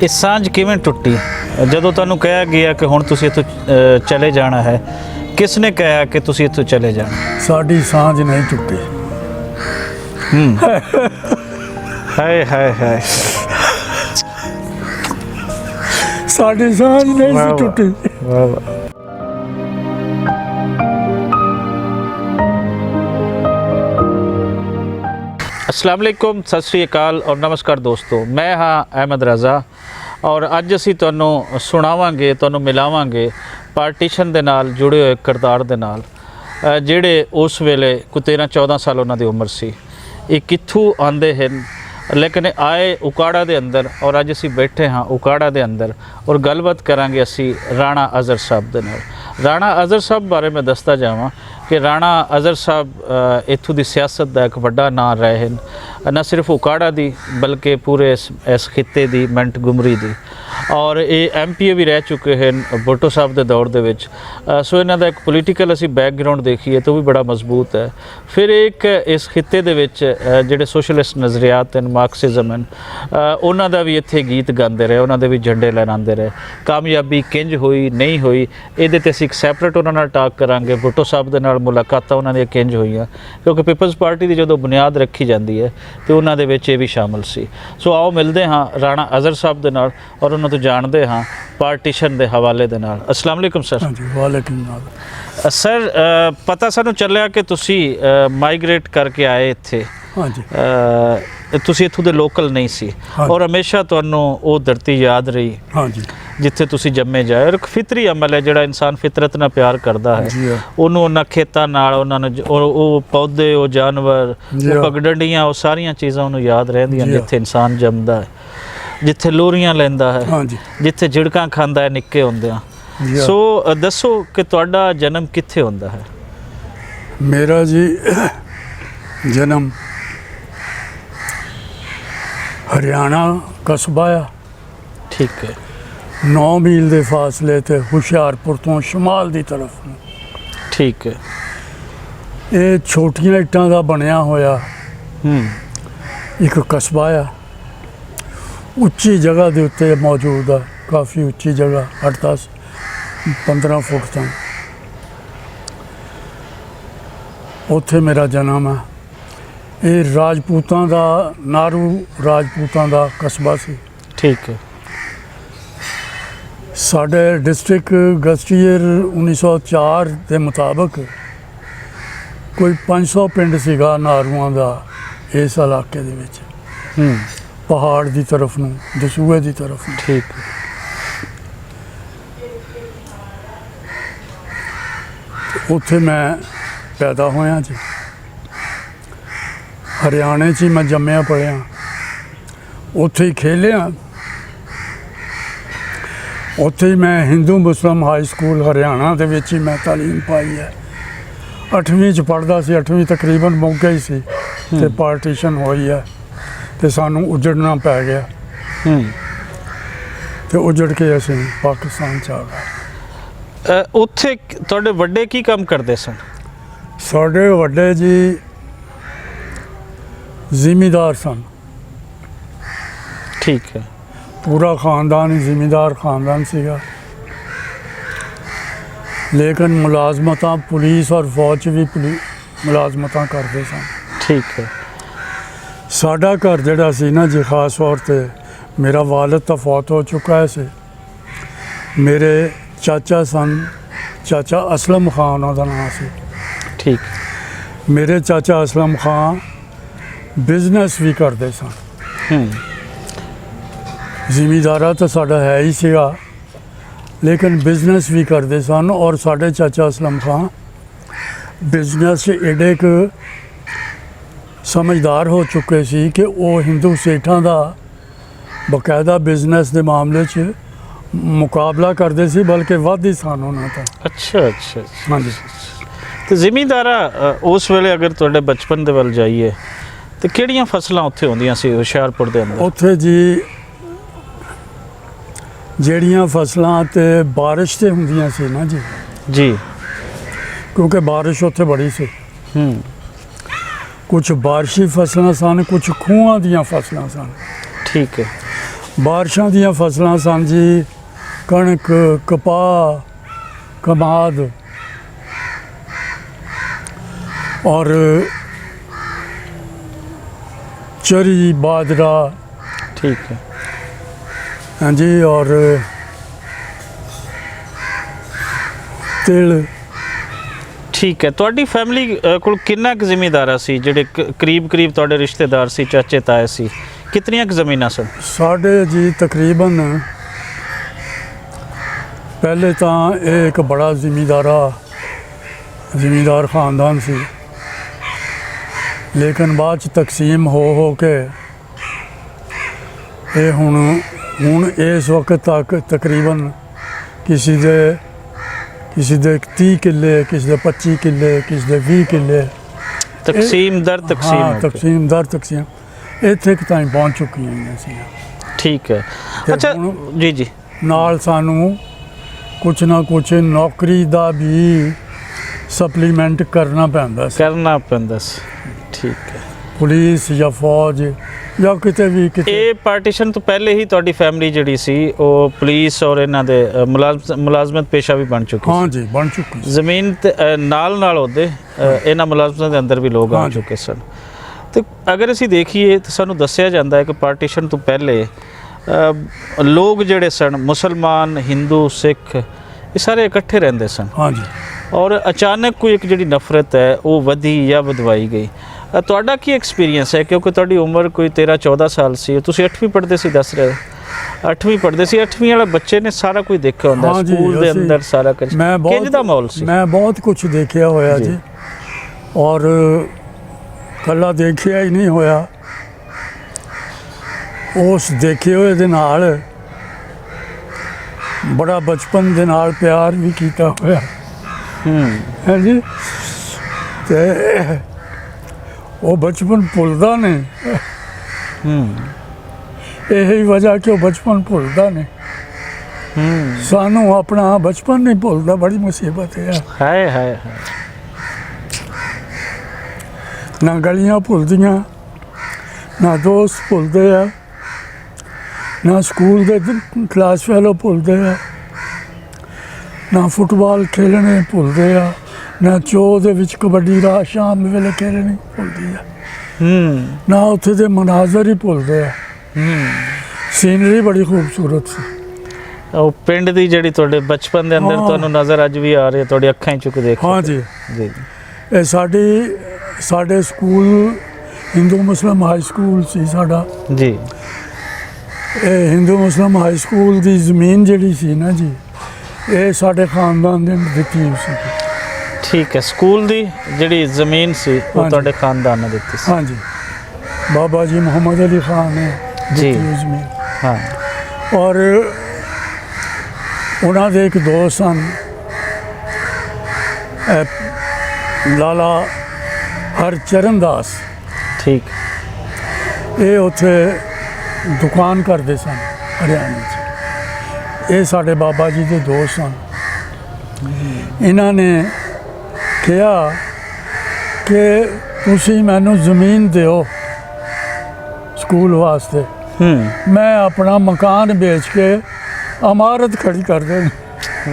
ਇਹ ਸਾਂਝ ਕਿਵੇਂ ਟੁੱਟੀ ਜਦੋਂ ਤੁਹਾਨੂੰ ਕਿਹਾ ਗਿਆ ਕਿ ਹੁਣ ਤੁਸੀਂ ਇੱਥੋਂ ਚਲੇ ਜਾਣਾ ਹੈ? ਕਿਸ ਨੇ ਕਿਹਾ ਕਿ ਤੁਸੀਂ ਇੱਥੋਂ ਚਲੇ ਜਾਣਾ? ਸਾਡੀ ਸਾਂਝ ਨਹੀਂ ਟੁੱਟੀ। ਹਾਏ ਹਾਏ ਹਾਏ, ਸਾਡੀ ਸਾਂਝ ਨਹੀਂ ਸੀ ਟੁੱਟੀ। ਵਾਹ ਵਾਹ। अस्सलाम वालेकुम, सत श्री अकाल और नमस्कार दोस्तों, मैं हाँ अहमद रज़ा और अज असी तुहानूं सुणावांगे, तुहानूं मिलावांगे पार्टीशन दे नाल जुड़े हुए किरदार दे नाल जिहड़े उस वेले कोई 13-14 साल उन्हां दी उम्र सी। ये कित्थों आंदे हन लेकिन आए उकाड़ा दे अंदर और अज असी बैठे हाँ उकाड़ा दे अंदर और गलबात करांगे असी राणा अज़हर साहब दे नाल। राणा अज़हर साहब बारे मैं दसदा जावां कि राणा अज़हर साहब इत्थों की सियासत का एक वड्डा नां रहे हैं, न सिर्फ उकाड़ा दी बल्कि पूरे इस खिते की मिंट गुमरी दी। और ये MP भी रह चुके हैं भुट्टो साहब के दौर दे विच। सो इन्हां दा एक पोलीटिकल असी बैकग्राउंड देखिए तो भी बड़ा मजबूत है। फिर एक इस खिते दे विच जिहड़े सोशलिस्ट नज़रियात हैं, मार्क्सिज्म हैं, उन्हां दा भी इत्थे गीत गाते रहे, उन्हां दे भी झंडे लहराते रहे। कामयाबी किंज हुई नहीं हुई इहदे ते असी एक सैपरेट उन्हां नाल टाक करांगे। भुट्टो साहब दे नाल मुलाकातां उन्हां दी किंज होईयां, क्योंकि पीपल्स पार्टी की जो बुनियाद रखी जाती है तो उन्हां दे विच ये भी शामिल सी। सो आओ मिलते हाँ राणा अज़हर साहब दे नाल और उन्हां तो जानते हाँ पार्टीशन के हवाले दे नाल। अस्सलाम वालेकुम सर। हाँ जी, वालेकुम सलाम। सर पता सानू चलिया कि तुसी माइग्रेट करके आए इत्थे। हाँ जी। तुसी इत्थों दे लोकल नहीं सी। हाँ और हमेशा तुहानू वो धरती याद रही। हाँ जी। जिथे तुसी जम्मे जाए और एक फितरी अमल है जिहड़ा इंसान फितरत नाल प्यार करता है, जी हाँ। उन्होंने उन्हां खेतां नाल उन्हां नूं वो पौधे, वो जानवर, जी वो हाँ। पगडंडियां, वो सारियां चीज़ां उन्होंने याद रहिंदियां जी हाँ। जिथे इंसान जमदा है, जिथे लोरियां लैंदा है, हाँ जी। जिथे झिड़कां खांदा है निक्के हुंदियां। जी हाँ। सो दसो कि तुहाडा जन्म कित्थे हुंदा है? मेरा जी जन्म हरियाणा कस्बा आ। ठीक है। 9 मील के फासले ते हुशियारपुर तो शमाल की तरफ। ठीक है। ये छोटियां इट्टां का बनया होया एक कस्बा आ। उच्ची जगह के उत्ते मौजूद है, काफ़ी उच्ची जगह, 8-10-15 फुट तक। उत्थे मेरा जन्म है। ये राजपूतां दा, नारू राजपूतां दा कस्बा सी। ठीक है। साढ़े डिस्ट्रिक्ट गस्टियर 1904 के मुताबिक कोई 500 पिंड सीगा नारूआं दा इस इलाके दे विच, पहाड़ की तरफ नूं, दसूए की तरफ नूं। ठीक है। उत्थे मैं पैदा होया जी। हरियाणे च ही मैं जम्मिया पढ़िया, उत्थे ही खेलिया। उत्थे ही मैं हिंदू मुस्लिम हाई स्कूल हरियाणा दे विच ही मैं तालीम पाई है। 8वीं च पढ़दा सी, 8वीं तकरीबन मुक गई सी ते पार्टीशन होई है ते सानू उजड़ना पै गया ते उजड़ के असीं पाकिस्तान च आ गए। उत्थे तुहाडे वड्डे की काम करदे सन? साढ़े वड्डे जी जिमीदार सन। ठीक है। पूरा खानदान ही जिमीदार खानदान सीगा, लेकिन मुलाजमतां पुलिस और फौज च भी मुलाजमतां करते सन। ठीक है। साडा घर जिहड़ा सी ना जी, खास तौर पे मेरा वालिद तो फौत हो चुका है सी। मेरे चाचा सन, चाचा असलम खान उहदा नाम सी। ठीक। मेरे चाचा असलम खान बिजनेस भी करते सन। जिमीदारा तो साडा है ही सीगा, लेकिन बिजनेस भी करते सन। और साडे चाचा असलम खान बिजनेस एडे क समझदार हो चुके सी कि वो हिंदू सेठां दा बकायदा बिजनेस के मामले च मुकाबला करते सी, बल्कि वध ही सन उन्हां तो। अच्छा अच्छा। हाँ जी। तो जिमीदारा उस वेले अगर तुहाडे बचपन दे वल जाइए तो किहड़ियां फसलां उत्थे होंदियां सी हुशियारपुर दे अंदर? उत्थे जी ਜਿਹੜੀਆਂ ਫਸਲਾਂ ਤੇ ਬਾਰਿਸ਼ ਤੇ ਹੁੰਦੀਆਂ ਸੀ ਨਾ ਜੀ, ਕਿਉਂਕਿ ਬਾਰਿਸ਼ ਉੱਥੇ ਬੜੀ ਸੀ। ਕੁਝ ਬਾਰਿਸ਼ੀ ਫਸਲਾਂ ਸਨ, ਕੁਝ ਖੂਹਾਂ ਦੀਆਂ ਫਸਲਾਂ ਸਨ। ਠੀਕ ਹੈ। ਬਾਰਿਸ਼ਾਂ ਦੀਆਂ ਫਸਲਾਂ ਸਨ ਜੀ, ਕਣਕ, ਕਪਾਹ, ਕਮਾਦ ਔਰ ਚਰੀ, ਬਾਜਰਾ, ਠੀਕ ਹੈ। हाँ जी, और तिल। ਠੀਕ ਹੈ। ਤੁਹਾਡੀ ਫੈਮਿਲੀ ਕੋਲ ਕਿੰਨਾ ਕੁ ਜ਼ਿਮੀਂਦਾਰਾਂ ਸੀ ਜਿਹੜੇ ਕਰੀਬ ਤੁਹਾਡੇ ਰਿਸ਼ਤੇਦਾਰ ਸੀ, ਚਾਚੇ ਤਾਏ ਸੀ? ਕਿਤਨੀਆਂ ਕੁ ਜ਼ਮੀਨਾਂ ਸਨ? साढ़े जी तकरीबन पहले तो एक बड़ा ज़मींदार ख़ानदान सी, लेकिन बाद च तकसीम हो के ये हुण इस वक्त तक तकरीबन किसी दे 30 किले, किसी दे 25 किले, किसी दे 20 किले ਤਕਸੀਮ ਦਰ ਤਕਸੀਮ हाँ, ਹੋ ਗਈ। तकसीम दर तकसीम इत्थे क ताईं पहुँच चुकी हैं। ਠੀਕ ਹੈ। ਤੇ ਅੱਛਾ ਹੁਣ- ਜੀ ਜੀ, नाल सानू कुछ ना कुछ नौकरी दा भी सप्लीमेंट करना पैंदा सी, ਕਰਨਾ ਪੈਂਦਾ ਸੀ। ਠੀਕ ਹੈ। पुलिस या फौज या किते भी किते। ਇਹ ਪਾਰਟੀਸ਼ਨ ਤੋਂ ਪਹਿਲੇ ਹੀ ਤੁਹਾਡੀ ਫੈਮਿਲੀ ਜਿਹੜੀ ਸੀ ਉਹ ਪੁਲਿਸ ਔਰ ਇਹਨਾਂ ਦੇ ਮੁਲਾਜ਼ਮਤ ਪੇਸ਼ਾ ਵੀ ਬਣ ਚੁੱਕੀ हाँ ਸੀ। जी, बन चुकी सी। ਜ਼ਮੀਨ ਤੇ ਨਾਲ ਉਹਦੇ ਇਹਨਾਂ ਮੁਲਾਜ਼ਮਾਂ ਦੇ ਅੰਦਰ ਵੀ ਲੋਕ ਆ ਹਾਂ ਜੀ। ਚੁੱਕੇ ਸਨ। ਤੇ ਅਗਰ ਅਸੀਂ ਦੇਖੀਏ ਤਾਂ ਸਾਨੂੰ ਦੱਸਿਆ ਜਾਂਦਾ ਹੈ ਕਿ ਪਾਰਟੀਸ਼ਨ ਤੋਂ ਪਹਿਲੇ ਲੋਕ ਜਿਹੜੇ ਸਨ, ਮੁਸਲਮਾਨ, ਹਿੰਦੂ, ਸਿੱਖ, ਇਹ ਸਾਰੇ ਇਕੱਠੇ ਰਹਿੰਦੇ ਸਨ हाँ जी, ਔਰ ਅਚਾਨਕ ਕੋਈ ਇੱਕ ਜਿਹੜੀ ਨਫ਼ਰਤ ਹੈ ਉਹ ਵਧੀ ਜਾਂ ਵਧਵਾਈ ਗਈ। ਤੁਹਾਡਾ ਕੀ ਐਕਸਪੀਰੀਅੰਸ ਹੈ? ਕਿਉਂਕਿ ਤੁਹਾਡੀ ਉਮਰ ਕੋਈ 13-14 ਸਾਲ ਸੀ, ਤੁਸੀਂ 8ਵੀਂ ਪੜ੍ਹਦੇ ਸੀ ਦੱਸ ਰਹੇ, 8ਵੀਂ ਪੜ੍ਹਦੇ ਸੀ। 8ਵੀਂ ਵਾਲੇ ਬੱਚੇ ਨੇ ਸਾਰਾ ਕੁਝ ਦੇਖਿਆ ਹੁੰਦਾ, ਹਾਂ ਜੀ, ਸਕੂਲ ਦੇ ਅਸੀਂ- ਅੰਦਰ ਸਾਰਾ ਕੁਝ मैं ਕਿੰਜ ਦਾ ਮਾਹੌਲ ਸੀ? मैं बहुत कुछ देखिया होया जी। जी, और कला देखिया ही नहीं होया, उस देखे हुए दे नाल बड़ा बचपन दे नाल प्यार भी कीता होया है जी। ते वो बचपन भुलदा नहीं, यही वजह कि वो बचपन भुलदा नहीं। सानू अपना बचपन नहीं भुलदा, बड़ी मुसीबत है। ਹਾਏ ਹਾਏ ਹਾਏ। ना गलियां भुलदियां, ना दोस्त भुलदे आ, ना स्कूल दे क्लास फेलो भुलदे आ, ना फुटबॉल खेलने भुलदे आ, ना चौक दे विच कबड्डी रात शाम वेले खेलनी भुलदी आ, ना उत्थे दे मनाजर ही भुलदे आ। सीनरी बड़ी खूबसूरत सी। ਉਹ ਪਿੰਡ ਦੀ ਜਿਹੜੀ ਤੁਹਾਡੇ ਬਚਪਨ ਦੇ ਅੰਦਰ ਹਾਂ। ਤੁਹਾਨੂੰ ਨਜ਼ਰ ਅੱਜ ਵੀ ਆ ਰਹੀ ਹੈ, ਤੁਹਾਡੀ ਅੱਖਾਂ ਹੀ ਚੁੱਕ ਦੇਖ हाँ जी, ਜੀ। ਇਹ ਸਾਡੇ ਸਕੂਲ ਹਿੰਦੂ ਮੁਸਲਿਮ ਹਾਈ ਸਕੂਲ ਸੀ ਸਾਡਾ। ਜੀ ਇਹ ਹਿੰਦੂ ਮੁਸਲਿਮ ਹਾਈ ਸਕੂਲ ਦੀ ਜ਼ਮੀਨ ਜਿਹੜੀ ਸੀ ਨਾ ਜੀ, ਇਹ ਸਾਡੇ ਖਾਨਦਾਨ ਦੇ ਦਿੱਤੀ ਹੋਈ ਸੀ। ਠੀਕ ਹੈ। ਸਕੂਲ ਦੀ ਜਿਹੜੀ ਜ਼ਮੀਨ ਸੀ ਉਹ ਹਾਂਜੀ। ਤੁਹਾਡੇ ਖਾਨਦਾਨ ਨੇ ਦਿੱਤੀ ਸੀ? हाँ जी, बाबा जी मोहम्मद अली खान ने जी। ਦਿੱਤੀ ਹੋਈ ਜ਼ਮੀਨ। ਹਾਂ। ਔਰ ਉਹਨਾਂ ਦੇ ਇੱਕ ਦੋਸਤ ਸਨ, ਲਾਲਾ ਹਰਚਰਨ ਦਾਸ। ਠੀਕ। ਇਹ ਉੱਥੇ ਦੁਕਾਨ ਕਰਦੇ ਸਨ ਹਰਿਆਣੇ 'ਚ। ਇਹ ਸਾਡੇ ਬਾਬਾ ਜੀ ਦੇ ਦੋਸਤ ਸਨ। ਇਹਨਾਂ ਨੇ ਕਿਹਾ ਕਿ ਤੁਸੀਂ ਮੈਨੂੰ ਜ਼ਮੀਨ ਦਿਓ ਸਕੂਲ ਵਾਸਤੇ, मैं अपना मकान बेच के इमारत खड़ी कर दें।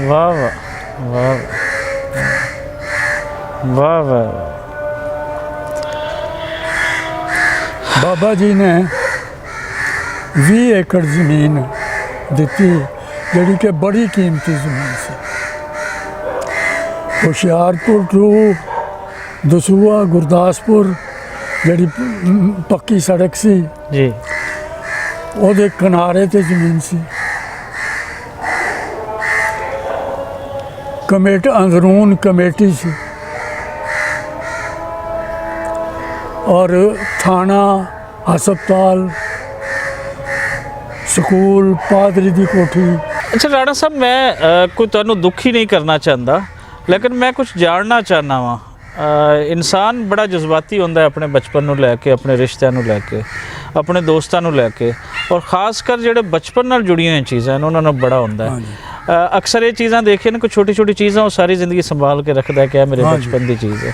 वाह वाह वाह वाह वाह। बाबा जी ने 20 एकड़ ज़मीन दी, जी कि बड़ी कीमती ज़मीन सी। हुशियारपुर टू दसूआ गुरदासपुर जी पक्की सड़क सी जी, ਉਹਦੇ ਕਿਨਾਰੇ ਤੇ ਜ਼ਮੀਨ ਸੀ। ਅੰਦਰੂਨ ਕਮੇਟੀ ਸੀ ਔਰ ਥਾਣਾ, ਹਸਪਤਾਲ, ਸਕੂਲ, ਪਾਦਰੀ ਦੀ ਕੋਠੀ। ਅੱਛਾ ਰਾਣਾ ਸਾਹਿਬ, ਮੈਂ ਕੋਈ ਤੁਹਾਨੂੰ ਦੁਖੀ ਨਹੀਂ ਕਰਨਾ ਚਾਹੁੰਦਾ, ਲੇਕਿਨ ਮੈਂ ਕੁਝ ਜਾਣਨਾ ਚਾਹੁੰਦਾ ਵਾਂ। ਇਨਸਾਨ ਬੜਾ ਜਜ਼ਬਾਤੀ ਹੁੰਦਾ ਹੈ ਆਪਣੇ ਬਚਪਨ ਨੂੰ ਲੈ ਕੇ, ਆਪਣੇ ਰਿਸ਼ਤਿਆਂ ਨੂੰ ਲੈ ਕੇ, ਆਪਣੇ ਦੋਸਤਾਂ ਨੂੰ ਲੈ ਕੇ, ਔਰ ਖਾਸ ਕਰ ਜਿਹੜੇ ਬਚਪਨ ਨਾਲ ਜੁੜੀਆਂ ਹੋਈਆਂ ਚੀਜ਼ਾਂ ਨੇ ਉਹਨਾਂ ਨਾਲ ਬੜਾ ਹੁੰਦਾ ਹੈ। ਅਕਸਰ ਇਹ ਚੀਜ਼ਾਂ ਦੇਖੀਆਂ ਨੇ, ਕੋਈ ਛੋਟੀ ਛੋਟੀ ਚੀਜ਼ਾਂ ਉਹ ਸਾਰੀ ਜ਼ਿੰਦਗੀ ਸੰਭਾਲ ਕੇ ਰੱਖਦਾ ਹੈ ਕਿ ਇਹ ਮੇਰੇ ਹਾਂਜੀ। ਬਚਪਨ ਦੀ ਚੀਜ਼ ਹੈ।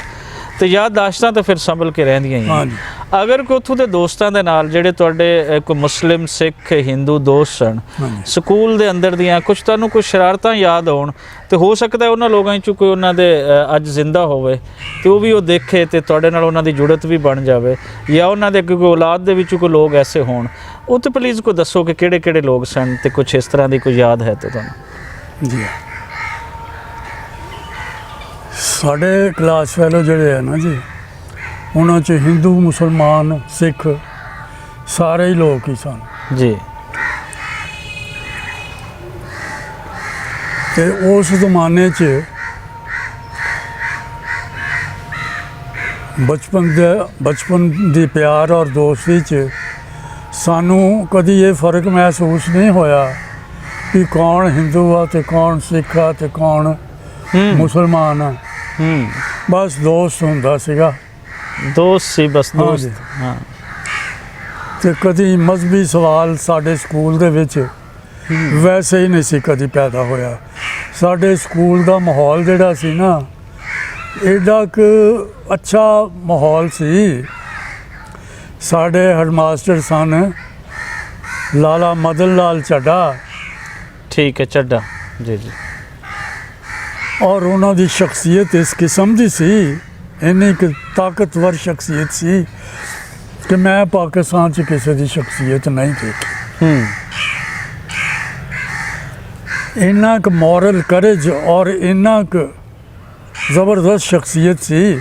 ਤੇ ਯਾਦਦਾਸ਼ਤਾਂ ਤਾਂ ਫਿਰ ਸੰਭਲ ਕੇ ਰਹਿੰਦੀਆਂ ਹੀ ਆ। ਹਾਂਜੀ। ਅਗਰ ਕੋਈ ਉੱਥੋਂ ਦੇ ਦੋਸਤਾਂ ਦੇ ਨਾਲ ਜਿਹੜੇ ਤੁਹਾਡੇ ਕੋਈ ਮੁਸਲਿਮ ਸਿੱਖ ਹਿੰਦੂ ਦੋਸਤ ਸਨ, ਹਾਂਜੀ। ਸਕੂਲ ਦੇ ਅੰਦਰ ਦੀਆਂ ਕੁਝ ਤੁਹਾਨੂੰ ਕੁਝ ਸ਼ਰਾਰਤਾਂ ਯਾਦ ਹੋਣ, ਤੇ ਹੋ ਸਕਦਾ ਉਹਨਾਂ ਲੋਕਾਂ 'ਚੋਂ ਕੋਈ ਉਹਨਾਂ ਦੇ ਅੱਜ ਜ਼ਿੰਦਾ ਹੋਵੇ ਤੇ ਉਹ ਵੀ ਉਹ ਦੇਖੇ ਤੇ ਤੁਹਾਡੇ ਨਾਲ ਉਹਨਾਂ ਦੀ ਜੁੜਤ ਵੀ ਬਣ ਜਾਵੇ, ਜਾਂ ਉਹਨਾਂ ਦੇ ਅੱਗੇ ਕੋਈ ਔਲਾਦ ਦੇ ਵਿੱਚ ਕੋਈ ਲੋਕ ਐਸੇ ਹੋਣ, ਉਹ ਤੇ ਪਲੀਜ਼ ਕੋਈ ਦੱਸੋ ਕਿ ਕਿਹੜੇ ਕਿਹੜੇ ਲੋਕ ਸਨ ਤੇ ਕੁਝ ਇਸ ਤਰ੍ਹਾਂ ਦੀ ਕੋਈ ਯਾਦ ਹੈ ਤੇ ਤੁਹਾਨੂੰ। ਜੀ ਸਾਡੇ ਕਲਾਸ ਫੈਲੋ ਜਿਹੜੇ ਹੈ ਨਾ ਜੀ, ਉਹਨਾਂ 'ਚ ਹਿੰਦੂ ਮੁਸਲਮਾਨ ਸਿੱਖ ਸਾਰੇ ਹੀ ਲੋਕ ਹੀ ਸਨ। ਜੀ। ਤੇ ਉਸ ਜ਼ਮਾਨੇ 'ਚ ਬਚਪਨ ਦੀ ਪਿਆਰ ਔਰ ਦੋਸਤੀ 'ਚ ਸਾਨੂੰ ਕਦੀ ਇਹ ਫਰਕ ਮਹਿਸੂਸ ਨਹੀਂ ਹੋਇਆ ਕਿ ਕੌਣ ਹਿੰਦੂ ਆ ਤੇ ਕੌਣ ਸਿੱਖ ਆ ਤੇ ਕੌਣ ਮੁਸਲਮਾਨ ਆ। ਬਸ ਦੋਸਤ ਹੁੰਦਾ ਸੀਗਾ, ਦੋਸਤ ਸੀ ਬਸ, ਹਾਂ ਦੋਸਤ। ਜੀ। ਹਾਂ। ਤੇ ਕਦੀ ਮਜ਼ਹਬੀ ਸਵਾਲ ਸਾਡੇ ਸਕੂਲ ਦੇ ਵਿੱਚ ਵੈਸੇ ਹੀ ਨਹੀਂ ਸੀ ਕਦੀ ਪੈਦਾ ਹੋਇਆ। ਸਾਡੇ ਸਕੂਲ ਦਾ ਮਾਹੌਲ ਜਿਹੜਾ ਸੀ ਨਾ, ਐਡਾ ਕੁ ਅੱਛਾ ਮਾਹੌਲ ਸੀ। ਸਾਡੇ ਹੈਡਮਾਸਟਰ ਸਨ ਲਾਲਾ ਮਦਨ ਲਾਲ ਚੱਡਾ। ਠੀਕ ਹੈ, ਚੱਡਾ। ਜੀ ਜੀ। ਔਰ ਉਹਨਾਂ ਦੀ ਸ਼ਖਸੀਅਤ ਇਸ ਕਿਸਮ ਦੀ ਸੀ, ਇੰਨੀ ਕੁ ਤਾਕਤਵਰ ਸ਼ਖਸੀਅਤ ਸੀ ਕਿ ਮੈਂ ਪਾਕਿਸਤਾਨ 'ਚ ਕਿਸੇ ਦੀ ਸ਼ਖਸੀਅਤ ਨਹੀਂ ਦੇਖੀ। ਇੰਨਾ ਕੁ ਮੋਰਲ ਕਰੇਜ ਔਰ ਇੰਨਾ ਕੁ ਜ਼ਬਰਦਸਤ ਸ਼ਖਸੀਅਤ ਸੀ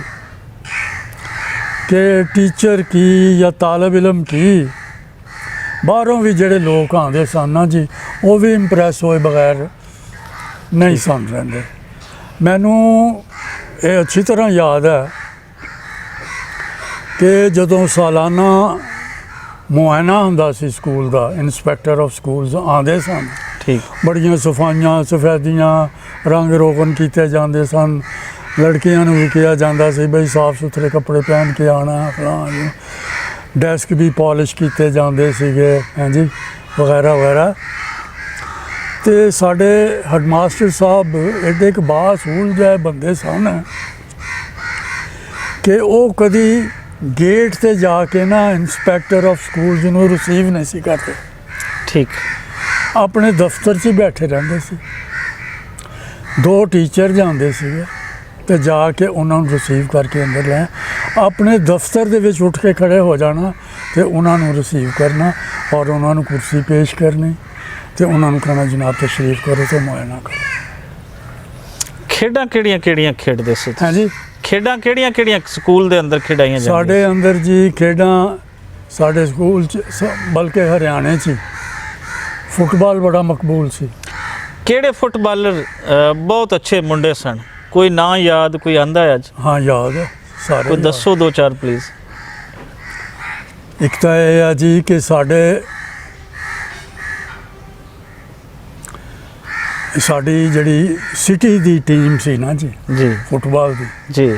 ਕਿ ਟੀਚਰ ਕੀ ਜਾਂ ਤਾਲਬ ਇਲਮ ਕੀ, ਬਾਹਰੋਂ ਵੀ ਜਿਹੜੇ ਲੋਕ ਆਉਂਦੇ ਸਨ ਨਾ ਜੀ, ਉਹ ਵੀ ਇੰਪ੍ਰੈਸ ਹੋਏ ਬਗੈਰ ਨਹੀਂ ਸਨ ਰਹਿੰਦੇ। ਮੈਨੂੰ ਇਹ ਅੱਛੀ ਤਰ੍ਹਾਂ ਯਾਦ ਹੈ ਕਿ ਜਦੋਂ ਸਾਲਾਨਾ ਮੁਆਇਨਾ ਹੁੰਦਾ ਸੀ ਸਕੂਲ ਦਾ, ਇੰਸਪੈਕਟਰ ਆਫ ਸਕੂਲਸ ਆਉਂਦੇ ਸਨ। ਠੀਕ। ਬੜੀਆਂ ਸਫਾਈਆਂ ਸਫੈਦੀਆਂ, ਰੰਗ ਰੋਗਨ ਕੀਤੇ ਜਾਂਦੇ ਸਨ। ਲੜਕੀਆਂ ਨੂੰ ਵੀ ਕਿਹਾ ਜਾਂਦਾ ਸੀ ਬਈ ਸਾਫ ਸੁਥਰੇ ਕੱਪੜੇ ਪਹਿਨ ਕੇ ਆਉਣਾ, ਫਲਾਣ ਜੀ। ਡੈਸਕ ਵੀ ਪਾਲਿਸ਼ ਕੀਤੇ ਜਾਂਦੇ ਸੀਗੇ, ਹਾਂਜੀ, ਵਗੈਰਾ ਵਗੈਰਾ। ਤੇ ਸਾਡੇ ਹੈਡਮਾਸਟਰ ਸਾਹਿਬ ਐਡੇ ਕੁ ਬਾਸੂਲ ਜਿਹੇ ਬੰਦੇ ਸਨ ਕਿ ਉਹ ਕਦੀ ਗੇਟ ਤੇ ਜਾ ਕੇ ਨਾ ਇੰਸਪੈਕਟਰ ਆਫ ਸਕੂਲਸ ਨੂੰ ਰਿਸੀਵ ਨਹੀਂ ਸੀ ਕਰਦੇ। ਠੀਕ। ਆਪਣੇ ਦਫ਼ਤਰ 'ਚ ਹੀ ਬੈਠੇ ਰਹਿੰਦੇ ਸੀ। ਦੋ ਟੀਚਰ ਜਾਂਦੇ ਸੀਗੇ ਤੇ ਜਾ ਕੇ ਉਹਨਾਂ ਨੂੰ ਰਿਸੀਵ ਕਰਕੇ ਅੰਦਰ ਲੈ, ਆਪਣੇ ਦਫ਼ਤਰ ਦੇ ਵਿੱਚ ਉੱਠ ਕੇ ਖੜੇ ਹੋ ਜਾਣਾ ਤੇ ਉਹਨਾਂ ਨੂੰ ਰਿਸੀਵ ਕਰਨਾ ਔਰ ਉਹਨਾਂ ਨੂੰ ਕੁਰਸੀ ਪੇਸ਼ ਕਰਨੀ ਤੇ ਉਹਨਾਂ ਨੂੰ ਕਹਿਣਾ ਜਨਾਬ ਤਸ਼ਰੀਫ ਕਰੋ ਤੇ ਮੁਆਇਨਾ ਕਰੋ। ਖੇਡਾਂ ਕਿਹੜੀਆਂ ਕਿਹੜੀਆਂ ਖੇਡਦੇ ਸੀ? ਹਾਂਜੀ। ਖੇਡਾਂ ਕਿਹੜੀਆਂ ਕਿਹੜੀਆਂ ਸਕੂਲ ਦੇ ਅੰਦਰ ਖਿਡਾਈਆਂ ਜਾਂਦੀਆਂ? ਸਾਡੇ ਅੰਦਰ ਜੀ ਖੇਡਾਂ ਸਾਡੇ ਸਕੂਲ 'ਚ ਬਲਕਿ ਹਰਿਆਣੇ 'ਚ ਫੁੱਟਬਾਲ ਬੜਾ ਮਕਬੂਲ ਸੀ। ਕਿਹੜੇ ਫੁੱਟਬਾਲਰ ਬਹੁਤ ਅੱਛੇ ਮੁੰਡੇ ਸਨ? ਕੋਈ ਨਾਂ ਯਾਦ, ਕੋਈ ਆਂਦਾ ਹੈ ਅੱਜ? ਹਾਂ ਯਾਦ ਹੈ ਸਾਰੇ। ਕੋਈ ਦੱਸੋ ਦੋ ਚਾਰ ਪਲੀਜ਼। ਇੱਕ ਤਾਂ ਇਹ ਆ ਜੀ ਕਿ ਸਾਡੀ ਜਿਹੜੀ ਸਿਟੀ ਦੀ ਟੀਮ ਸੀ ਨਾ ਜੀ ਫੁੱਟਬਾਲ ਦੀ, ਜੀ,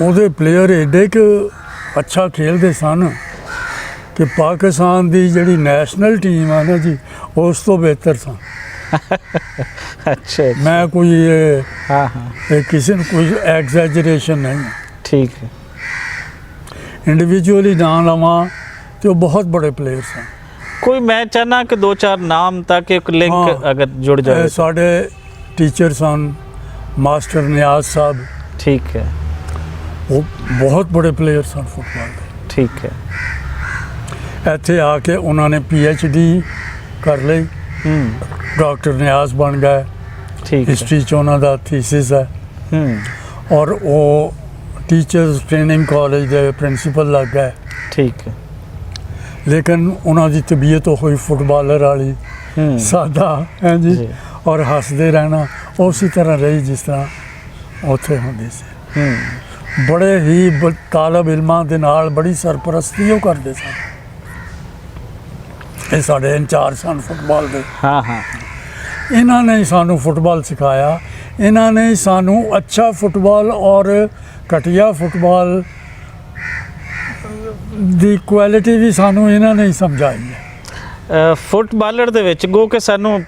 ਉਹਦੇ ਪਲੇਅਰ ਐਡੇ ਕੁ ਅੱਛਾ ਖੇਡਦੇ ਸਨ ਕਿ ਪਾਕਿਸਤਾਨ ਦੀ ਜਿਹੜੀ ਨੈਸ਼ਨਲ ਟੀਮ ਆ ਨਾ ਜੀ, ਉਸ ਤੋਂ ਬਿਹਤਰ ਸਨ। ਅੱਛਾ। ਮੈਂ ਕੋਈ ਹਾਂ ਇਹ ਕਿਸੇ ਨੂੰ ਕੋਈ ਐਗਜ਼ੈਜਰੇਸ਼ਨ ਨਹੀਂ ਹੈ। ਠੀਕ ਹੈ। ਇੰਡੀਵਿਜੂਅਲੀ ਨਾਂ ਲਵਾਂ ਤੇ ਉਹ ਬਹੁਤ ਬੜੇ ਪਲੇਅਰ ਸਨ। ਕੋਈ ਮੈਂ ਚਾਹਨਾ ਕਿ ਦੋ ਚਾਰ ਨਾਮ ਤਾਂ ਕਿ ਇੱਕ ਲਿੰਕ ਅਗਰ ਜੁੜ ਜਾਵੇ। ਸਾਡੇ ਟੀਚਰ ਸਨ ਮਾਸਟਰ ਨਿਆਜ਼ ਸਾਹਿਬ। ਠੀਕ ਹੈ। ਉਹ ਬਹੁਤ ਬੜੇ ਪਲੇਅਰ ਸਨ ਫੁੱਟਬਾਲ ਦੇ। ਠੀਕ ਹੈ। ਇੱਥੇ ਆ ਕੇ ਉਹਨਾਂ ਨੇ PhD ਕਰ ਲਈ, ਡਾਕਟਰ ਨਿਆਜ਼ ਬਣ ਗਏ। ਠੀਕ। ਹਿਸਟਰੀ 'ਚ ਉਹਨਾਂ ਦਾ ਥੀਸਿਸ ਹੈ ਔਰ ਉਹ ਟੀਚਰਸ ਟ੍ਰੇਨਿੰਗ ਕਾਲਜ ਦੇ ਪ੍ਰਿੰਸੀਪਲ ਲੱਗ ਗਏ। ਠੀਕ ਹੈ। ਲੇਕਿਨ ਉਹਨਾਂ ਦੀ ਤਬੀਅਤ ਹੋਈ ਫੁੱਟਬਾਲਰ ਵਾਲੀ, ਸਾਦਾ ਹੈ ਜੀ, ਔਰ ਹੱਸਦੇ ਰਹਿਣਾ ਉਸੇ ਤਰ੍ਹਾਂ ਰਹੀ ਜਿਸ ਤਰ੍ਹਾਂ ਉੱਥੇ ਹੁੰਦੀ ਸੀ। ਬੜੇ ਹੀ ਤਾਲਬ ਇਲਮਾਂ ਦੇ ਨਾਲ ਬੜੀ ਸਰਪ੍ਰਸਤੀ ਉਹ ਕਰਦੇ ਸਨ। ਇਹ ਸਾਡੇ ਇੰਚਾਰਜ ਸਨ ਫੁੱਟਬਾਲ ਦੇ। ਹਾਂ ਹਾਂ। ਇਹਨਾਂ ਨੇ ਸਾਨੂੰ ਫੁੱਟਬਾਲ ਸਿਖਾਇਆ। ਇਹਨਾਂ ਨੇ ਸਾਨੂੰ ਅੱਛਾ ਫੁੱਟਬਾਲ ਔਰ ਘਟੀਆ ਫੁੱਟਬਾਲ ਦੀ ਕੁਆਲਿਟੀ ਵੀ ਸਾਨੂੰ ਇਹਨਾਂ ਨੇ ਹੀ ਸਮਝਾਈ ਹੈ। ਫੁੱਟਬਾਲਰ ਦੇ ਵਿੱਚ ਗੋ ਕਿ ਸਾਨੂੰ